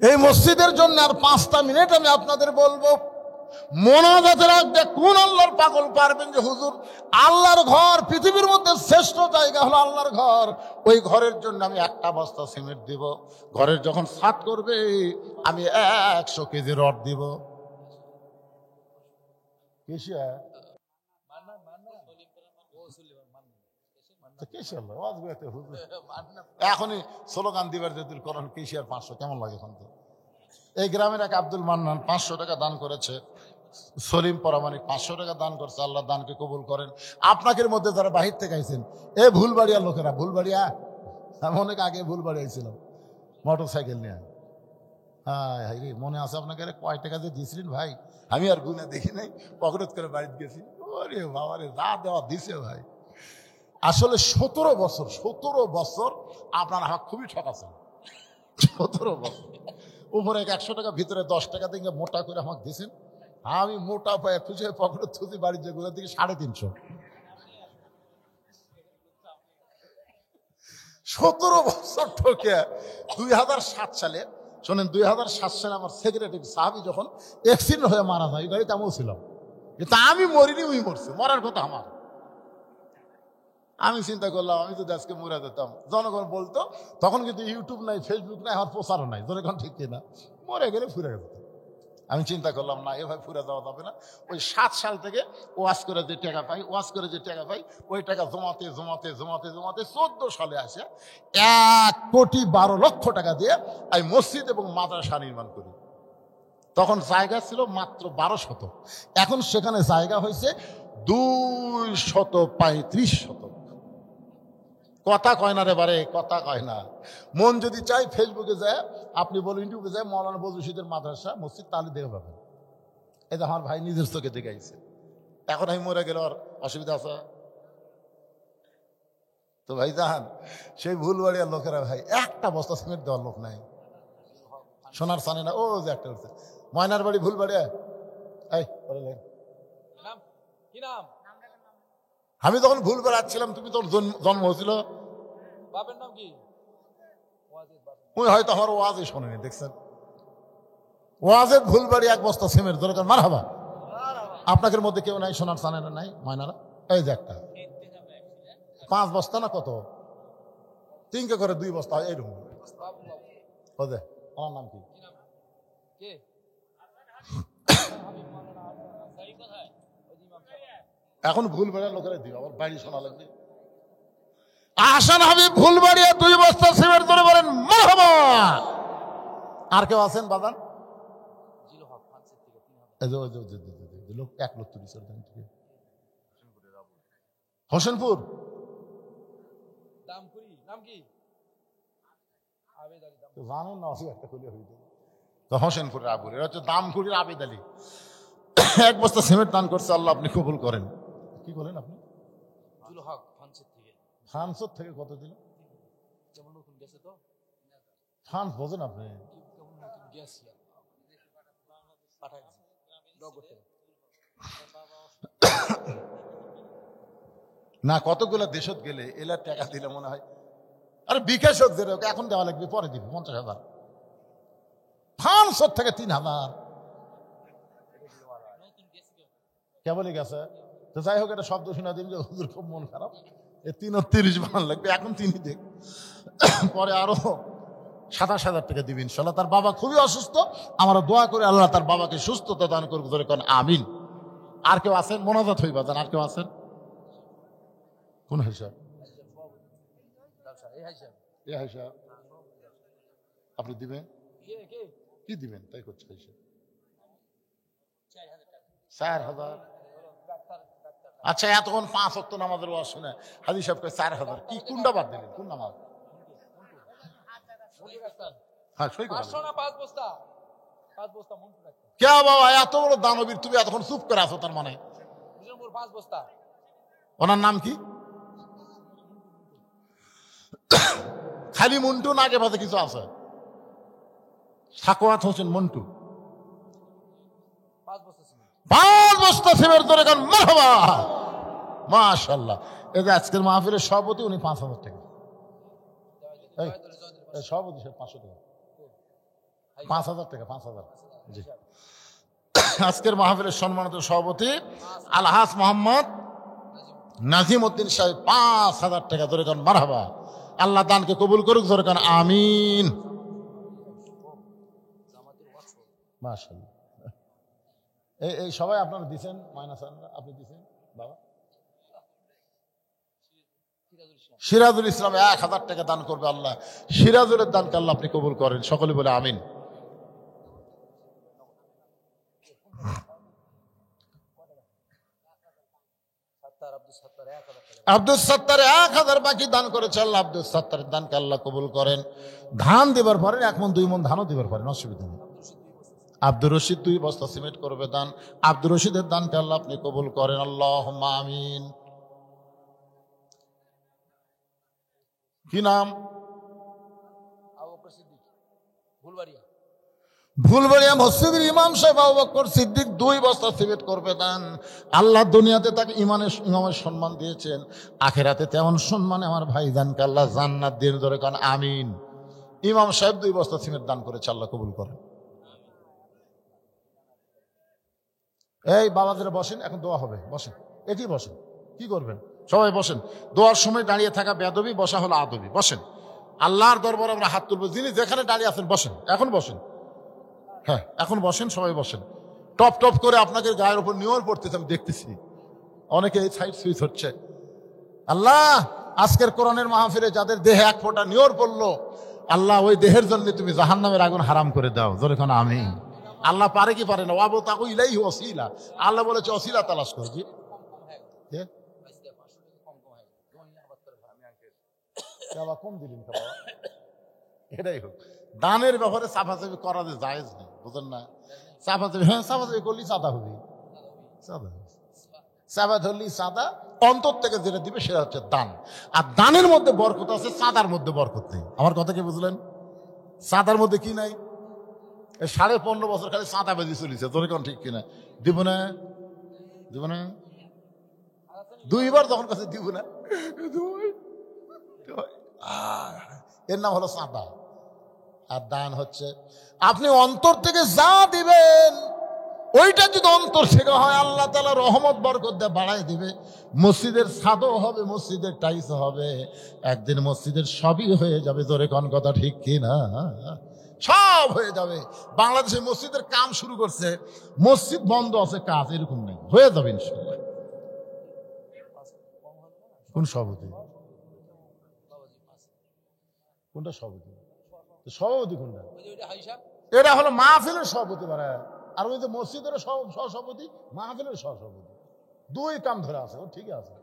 এই মসজিদের জন্য আর 5টা মিনিট আমি আপনাদের বলবো। মোনাজাতের আগে কোন আল্লাহর পাগল পারবেন যে হুজুর আল্লাহর ঘর, পৃথিবীর মধ্যে শ্রেষ্ঠ জায়গা হলো আল্লাহর ঘর, ওই ঘরের জন্য আমি 1টা বস্তা সিমেন্ট দিব, ঘরের যখন ছাদ করবে আমি 100 কেজি রড দিব। এখনই স্লোগান দিবার যদি করেন কেশিয়ার 500 কেমন লাগে এখন তো? এই গ্রামের এক আব্দুল মান্নান 500 টাকা দান করেছে, সলিম পরামানিক 500 টাকা দান করছে। আল্লাহ দানকে কবুল করেন। আপনাদের মধ্যে যারা বাহির থেকে আইছেন, এ ভুলবাড়িয়ার লোকেরা, ভুলবাড়িয়া আমি অনেক আগে ভুলবাড়ি আইছিলাম মোটর সাইকেল নিয়ে। হ্যাঁ রে, মনে আছে আপনাকে কয় টাকা যে দিয়েছিলেন ভাই? আমি আর গুনে দেখি নাই, পকরত করে বাড়িতে গেছি। ওরে বাবা রে, যা দেওয়া দিছে ভাই। আসলে 17 বছর আপনারা আমাকে খুবই ঠকাচ্ছেন। 17 বছর উপরে 100 টাকা, ভিতরে 10 টাকা দিয়ে মোটা করে আমাকে দিয়েছেন। আমি মোটা পায়ে খুঁজে পকেটে থুজি বাড়ির যেগুলো দিকে 350। 17 বছর ঠকে 2007 সালে, শোনেন, 2007 সালে আমার সেক্রেটারি সাহাবি যখন অ্যাক্সিডেন্ট হয়ে মারা যায়, গাড়িতে আমিও ছিলাম, কিন্তু আমি মরিনি, ওই মরছে, মরার কথা আমার। আমি চিন্তা করলাম আমি যদি আজকে মরে যেতাম, জনগণ বলতো, তখন কিন্তু ইউটিউব নাই, ফেসবুক নাই, আমার প্রচারও নাই, জনগণ ঠিক কিনা, মরে গেলে ফুরে যেত। আমি চিন্তা করলাম না, এভাবে ফুরে যাওয়া যাবে না। ওই 7 সাল থেকে ওয়াজ করে যে টাকা পাই, ওই টাকা জমাতে 14 সালে আসে 1,12,00,000 টাকা দিয়ে আমি মসজিদ এবং মাদ্রাসা নির্মাণ করি। তখন জায়গা ছিল মাত্র 12 শতক, এখন সেখানে জায়গা হয়েছে 235 শতক। কথা কয় না রে বারে, কথা কয় না। মন যদি চাই ফেসবুকে যায়, আপনি বলুন ইউটিউবে যায় মৌলানা বজলুল রশিদের মাদ্রাসা মসজিদ, তাহলে দেখে পাবেন। এই যে আমার ভাই নিজের চোখে দেখে আইছে। এখন আমি মরে গেলে আর অসুবিধা আছে? তো ভাই জাহান, সেই ভুলবাড়িয়ার লোকেরা ভাই একটা বস্তা সিমেন্ট দেওয়ার লোক নাই। সোনার সানে না, ও যে একটা হচ্ছে ময়নার বাড়ি ভুলবাড়িয়া। এই আমি তখন ভুল বেড়াচ্ছিলাম, তুমি তোর জন্ম হয়েছিল, বাপের নাম কি? ওই হয়তো আমার ওয়াজই শোনেনি, দেখছেন? ওয়াজের ভুলবাড়ি 1 বস্তা সিমেন্ট ধরে মার হাবা। আপনাদের মধ্যে কেউ নাই সোনার সানেরা নাই, ময়নারা? এই যে একটা 5 বস্তা না কত, 3 করে 2 বস্তা হয় এইরকম। আমার নাম কি? এখন ভুল বেড়া লোকেরা দিও, আবার বাড়ি শোনা লাগবে। আসান হাবিব ভুলবাড়িয়া 2 বস্তা সিমেন্ট ধরে বলেন মারহাবা। আর কেউ আছেন বাদান? হোসেনপুর জানেন না, একটা খুলে হইতে তো হোসেনপুরের আবুল, এটা হচ্ছে দামকুড়ির আবেদ আলী। 1 বস্তা সিমেন্ট দান করছে, আল্লাহ আপনি কবুল করেন। কি করেন আপনি? ফ্রান্সের থেকে কত দিল? ফ্রান্স বোঝেন আপনি? না, কতগুলো দেশত গেলে এলার টাকা দিলে মনে হয়, আরে বিকাশ হোক, এখন দেওয়া লাগবে, পরে দিবি 50,000। ফ্রান্সের থেকে 3,000 কেবলই গেছে। তো যাই হোক, এটা শব্দ শোনা দিন যে হুজুর খুব মন খারাপ, 330 বানান লাগবে, এখন তিনি দেখ, পরে আরো 27,000 টাকা দিবেন ইনশাল্লাহ। তার বাবা খুবই অসুস্থ, আমরা দোয়া করে আল্লাহ তার বাবাকে সুস্থতা দান করবে, ধরে কোন আমিন। আর কেউ আছেন? মোনাজাত হইবা জান, আর কেউ আছেন? কোন হিসাব? আপনি দিবেন? কি দিবেন তাই করছে? 4,000। আচ্ছা, এতক্ষণ 5 ওয়াক্ত নামাজের ওয়াজ শুনে হাজি সাহেবকে 4,000 কি কোনটা বাদ দিলেন? কোন নামাজ? হ্যাঁ, সই করে কে বাবা, এত বড় দানবীর, তুমি এতক্ষণ চুপ করে আছো, তার মানে ওনার নাম কি? খালি মন্টু না, আগে পাশে কিছু আছে? সাকোয়াত হোসেন মন্টু 5 বস্তা সিমেন্ট ধরে গান মারহাবা মাশাআল্লাহ। এই যে আজকের মাহফিলের সভাপতি, উনি 5,000 টাকা। সভাপতি সাহেব 500 টাকা, 5,000 টাকা, 5,000। জি, আজকের মাহফিলের সম্মানিত সভাপতি আলহাজ মোহাম্মদ নাজিম উদ্দিন সাহেব 5,000 টাকা ধরে গান মারহাবা। আল্লাহ দানকে কবুল করুক, ধরে গান আমিন। মাশাআল্লাহ। এই সবাই আপনারা দিচ্ছেন, মাইনাস আপনি দিচ্ছেন বাবা? সিরাজুল ইসলাম 1000 টাকা দান করবে আল্লাহ। সিরাজুলের দানকে আল্লাহ আপনি কবুল করেন, সকলে বলে আমিন। আব্দুল সত্তার 1000 বাকি দান করেছে আল্লাহ। আব্দুল সত্তারের দানকে আল্লাহ কবুল করেন। ধান দিবার পরে 1 মণ 2 মণ ধানও দিবার পারেন, অসুবিধা নেই। আব্দুর রশিদ 2 বস্তা সিমেন্ট করবে দান। আব্দুর রশিদের দানকে আল্লাহ আপনি কবুল করেন, আল্লাহুম্মা আমিন। কি নাম? ভুলবাড়িয়া মসজিদের ইমাম সাহেব আবু বকর সিদ্দিক 2 বস্তা সিমেন্ট করবে দান। আল্লাহ দুনিয়াতে তাকে ইমামের সম্মান দিয়েছেন, আখেরাতে তেমন সম্মান আমার ভাই দানকে আল্লাহ জান্নাত দিয়ে ধরে কারণ আমিন। ইমাম সাহেব 2 বস্তা সিমেন্ট দান করেছে, আল্লাহ কবুল করেন। এই বাবাদের বসেন, এখন দোয়া হবে, বসেন, এটি বসেন। কি করবেন? সবাই বসেন। দোয়ার সময় দাঁড়িয়ে থাকা বেয়াদবি, বসা হলো আদবি। বসেন, আল্লাহর দরবারে আমরা হাত তুলবো। যিনি যেখানে দাঁড়িয়ে আছেন বসেন, এখন বসেন। হ্যাঁ, এখন বসেন, সবাই বসেন। টপ টপ করে আপনাকে গায়ের উপর নিয়র পড়তেছে, আমি দেখতেছি অনেকে এই সাইড সুইচ হচ্ছে। আল্লাহ, আজকের কোরআনের মাহফিলে যাদের দেহে 1 ফোঁটা নিয়র পড়লো, আল্লাহ ওই দেহের জন্য তুমি জাহান্নামের আগুন হারাম করে দাও। জোরে কোন আমিন। আল্লাহ পারে কি পারে না? ওয়াবো তাকু ইলাইহি ওয়াসিলা, আল্লাহ বলেছে ওসিলা তালাশ করবি। কম দিলেন বাবা, এটাই হোক। দানের ব্যাপারে চাপাচাপি করা যে জায়েজ নেই, বুঝলেন না? চাপাচাপি, হ্যাঁ চাপাচাপি করলেই চাঁদা হবে, চাঁদা ধরলেই চাঁদা। অন্তর থেকে যেটা দিবে সেটা হচ্ছে দান। আর দানের মধ্যে বরকত আছে, চাঁদার মধ্যে বরকত নেই। আমার কথা কি বুঝলেন? চাঁদার মধ্যে কি নাই? 15.5 বছর খালি চাঁদা বেজি চলিছে, তোর কোন ঠিক কিনা? দিব না, দিব না, 2 বার যখন কাছে দিব না, এর নাম হলো চাঁদা। আর দান হচ্ছে আপনি অন্তর থেকে যা দিবেন, ওইটা যদি অন্তর থেকে হয়, আল্লাহ তাআলা রহমত বরকত দিয়ে বাড়াই দিবে। মসজিদের ছাদও হবে, মসজিদের টাইলসও হবে, একদিন মসজিদের সবই হয়ে যাবে। জোরে কোন কথা ঠিক কিনা? সব হয়ে যাবে। বাংলাদেশে মসজিদের কাম শুরু করছে, মসজিদ বন্ধ আছে, কাজ এরকম নেই, হয়ে যাবে ইনশাআল্লাহ। কোন সভাপতি? কোনটা সভাপতি? সভাপতি কোনটা? এটা হলো মাহফিলের সভাপতি। আর ওই যে মসজিদের সহসভাপতি, মাহফিলের সহসভাপতি, 2 কাম ধরে আছে। ও ঠিক আছে।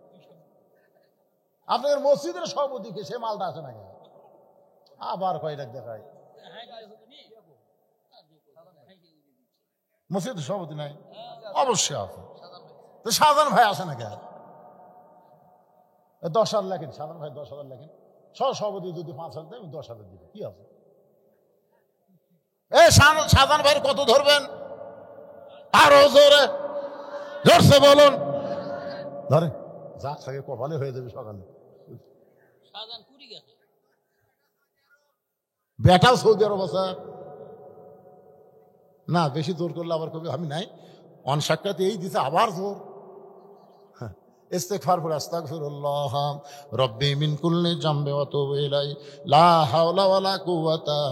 আপনাদের মসজিদের সভাপতিকে সে মালটা আছে নাকি? আবার কয়টা দেখায় মসজিদের সভাপতি নাই? অবশ্যই আছে। তো সাধারণ ভাই আছে নাকি? 10,000 লেখেন, সাধারণ ভাই 10,000 লেখেন। সহসভাপতি যদি 5,000 দেয়, 10,000 দিবে, কি আছে? এই সাধারণ ভাইয়ের কত ধরবেন? আরো জোরে, জোরসে বলুন। ধরেন, যা থাকে কপালে হয়ে যাবে সকালে। বেটাও সৌদি আরব আছে না, বেশি জোর করলে আবার কবি আমি নাই। অনসাক্ষাতে এই দিছে, আবার জোর। ইস্তেগফার পড়ে আস্তাগফিরুল্লাহ রব্বি মিন কুল্লি জামবি ওয়া তুবু ইলাইহি লা হাওলা ওয়ালা কুওয়াতা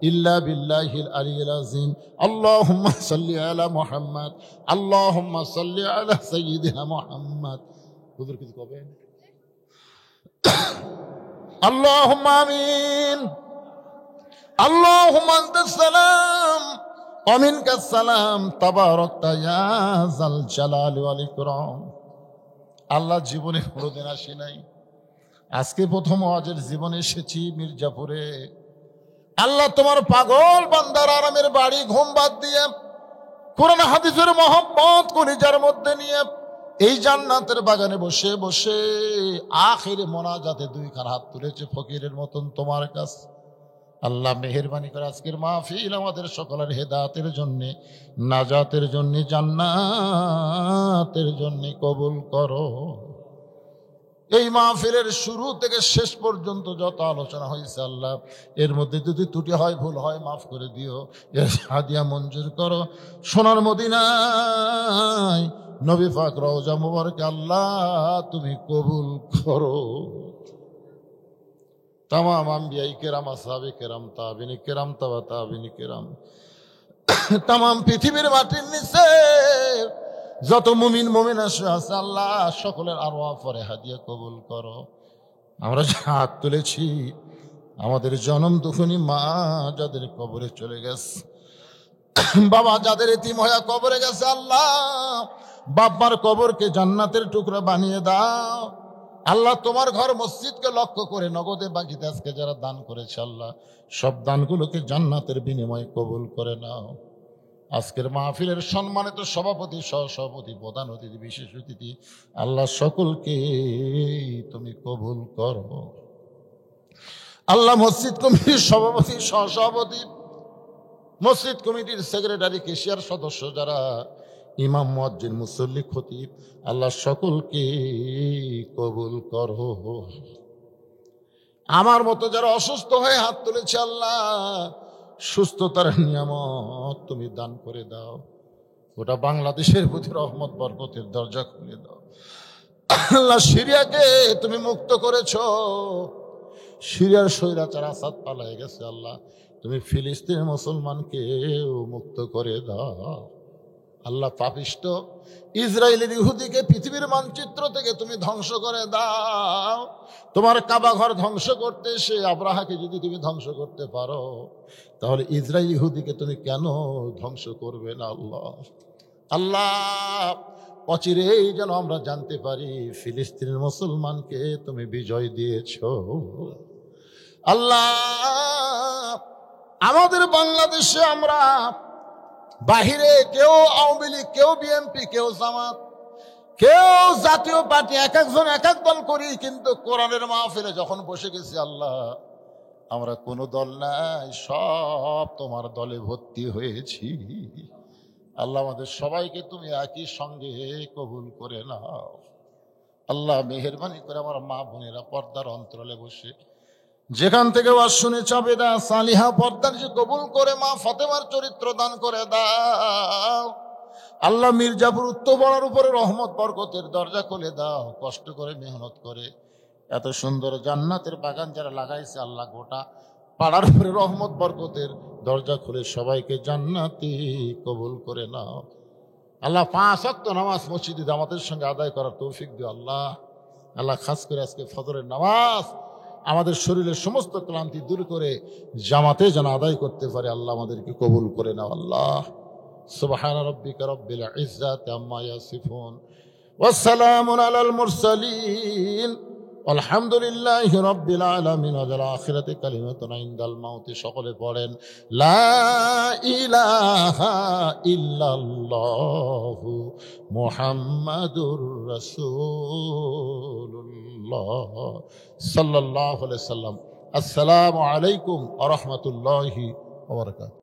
ইল্লা বিল্লাহিল আলিয়্যিল আযীম। আল্লাহুম্মা সাল্লি আলা মুহাম্মাদ, আল্লাহুম্মা সাল্লি আলা সাইয়্যিদিনা মুহাম্মাদ। হুজুর কিছু কবে? আল্লাহুম্মা আমিন। আল্লাহুম্মা আনতাস সালাম ওয়া মিনকাস সালাম, তাবারাকতা ইয়া যাল জালালি ওয়াল ইকরাম। আল্লাহ জীবনে কোনোদিন আসি নাই, আজকে প্রথম ওয়াজের জীবনে এসেছি মির্জাপুরে। আল্লাহ তোমার পাগল বান্দার আরামের বাড়ি ঘুম বাদ দিয়ে, কোরআন হাদিসের মহব্বত কলিজার মধ্যে নিয়ে, এই জান্নাতের বাগানে বসে বসে আখিরে মোনাজাতে 2 খান হাত তুলেছে ফকিরের মতন তোমার কাছে। আল্লাহ মেহেরবানি করে আজকের মাহফিল আমাদের সকলের হেদায়েতের জন্য, নাজাতের জন্য, জান্নাতের জন্য কবুল করো। এই মাহফিলের শুরু থেকে শেষ পর্যন্ত যত আলোচনা হয়েছে আল্লাহ, এর মধ্যে যদি ত্রুটি হয়, ভুল হয়, মাফ করে দিও। এর হাদিয়া মঞ্জুর করো। সোনার মদিনায় নবী পাক রওজা মুবারকে আল্লাহ তুমি কবুল করো। তামাম আম্বিয়াই কেরাম, আসহাবে কেরাম, তাবিনী কেরাম, তাবা তাবিনী কেরাম, তামাম পৃথিবীর মাটির নিচে যত মুমিন মুমিনা আছে আল্লাহ সকলের আরওয়াহ পরে হাদিয়া কবুল করো। আমরা যে হাত তুলেছি আমাদের জনম দুঃখিনী মা যাদের কবরে চলে গেছে, বাবা যাদের এতিম হয়ে কবরে গেছে, আল্লাহ বাবার কবরকে জান্নাতের টুকরা বানিয়ে দাও। আল্লাহ তোমার ঘর মসজিদকে লক্ষ্য করে নগদে বাকিতে আজকে যারা দান করেছে আল্লাহ সব দানগুলোকে জান্নাতের বিনিময়ে কবুল করে নাও। আজকের মাহফিলের সম্মানিত সভাপতি, সহসভাপতি, প্রধান অতিথি, বিশেষ অতিথি আল্লাহ সকলকে তুমি কবুল করো। আল্লাহ মসজিদ কমিটির সভাপতি, সহসভাপতি, মসজিদ কমিটির সেক্রেটারি, কেশিয়ার সদস্য যারা, ইমাম, মুয়াজ্জিন, মুসল্লি, খতিব, আল্লাহ সকলকে কবুল করো। আমার মতো যারা অসুস্থ হয়ে হাত তুলেছে আল্লাহ সুস্থতার নিয়ামত তুমি দান করে দাও। গোটা বাংলাদেশের প্রতি রহমত বরকতের দরজা খুলে দাও। আল্লাহ সিরিয়াকে তুমি মুক্ত করেছো, সিরিয়ার স্বৈরাচার আসাদ পালায় গেছে, আল্লাহ তুমি ফিলিস্তিন মুসলমানকেও মুক্ত করে দাও। আল্লাহ পাপিষ্ট ইসরায়েলের ইহুদিকে পৃথিবীর মানচিত্র থেকে তুমি ধ্বংস করে দাও। তোমার কাবা ঘর ধ্বংস করতে সে আব্রাহাকে যদি তুমি ধ্বংস করতে পারো তাহলে ইসরায়েল ইহুদিকে তুমি কেন ধ্বংস করবে না? আল্লাহ আল্লাহ অচিরেই যেন আমরা জানতে পারি ফিলিস্তিনের মুসলমানকে তুমি বিজয় দিয়েছো। আল্লাহ আমাদের বাংলাদেশে আমরা বাহিরে কেউ আওয়ামী লীগ, কেউ বিএনপি, কেউ জামাত, কেউ জাতীয় পার্টি, এক একজন এক এক দল করি, কিন্তু কোরআনের মাহফিলে যখন বসে গেছি আল্লাহ আমরা কোনো দল নাই, সব তোমার দলে ভর্তি হয়েছি। আল্লাহ আমাদের সবাইকে তুমি একই সঙ্গে কবুল করে নাও। আল্লাহ মেহেরবানি করে আমার মা বোনেরা পর্দার অন্তরালে বসে যেখান থেকে ওয়াজ শুনে চাবেদা সালিহা পর্দার যে কবুল করে মা ফাতেমার চরিত্র দান করে দাও। আল্লাহ মির্জাপুর উত্তরপাড়ার উপরে রহমত বরকতের দরজা খুলে দাও। কষ্ট করে মেহনত করে এত সুন্দর জান্নাতের বাগান যারা লাগাইছে আল্লাহ গোটা পাড়ার উপরে রহমত বরকতের দরজা খুলে সবাইকে জান্নাতি কবুল করে নাও। আল্লাহ 5 ওয়াক্ত নামাজ মসজিদে জামাতের সঙ্গে আদায় করার তৌফিক দিও আল্লাহ। আল্লাহ খাস করে আজকে ফজরের নামাজ আমাদের শরীরের সমস্ত ক্লান্তি দূর করে জামাতে যেন আদায় করতে পারে আল্লাহ আমাদেরকে কবুল করে নাও। আল্লাহ সুবহান রাব্বিকা রাব্বিল ইজ্জাতি আম্মা ইয়াসিফুন ওয়া সালামুন আলাল মুরসালিন আলহামদুলিল্লাহি রাব্বিল আলামিন। ওয়াল আখিরাতি কালিমাতুন ইনদাল মাউতি। সকলে পড়েন লা ইলাহা ইল্লাল্লাহু মুহাম্মাদুর রাসূলুল্লাহ সাল্লাল্লাহু আলাইহি সাল্লাম। আসসালামু আলাইকুম ওয়া রাহমাতুল্লাহি ওয়া বারাকাতুহু।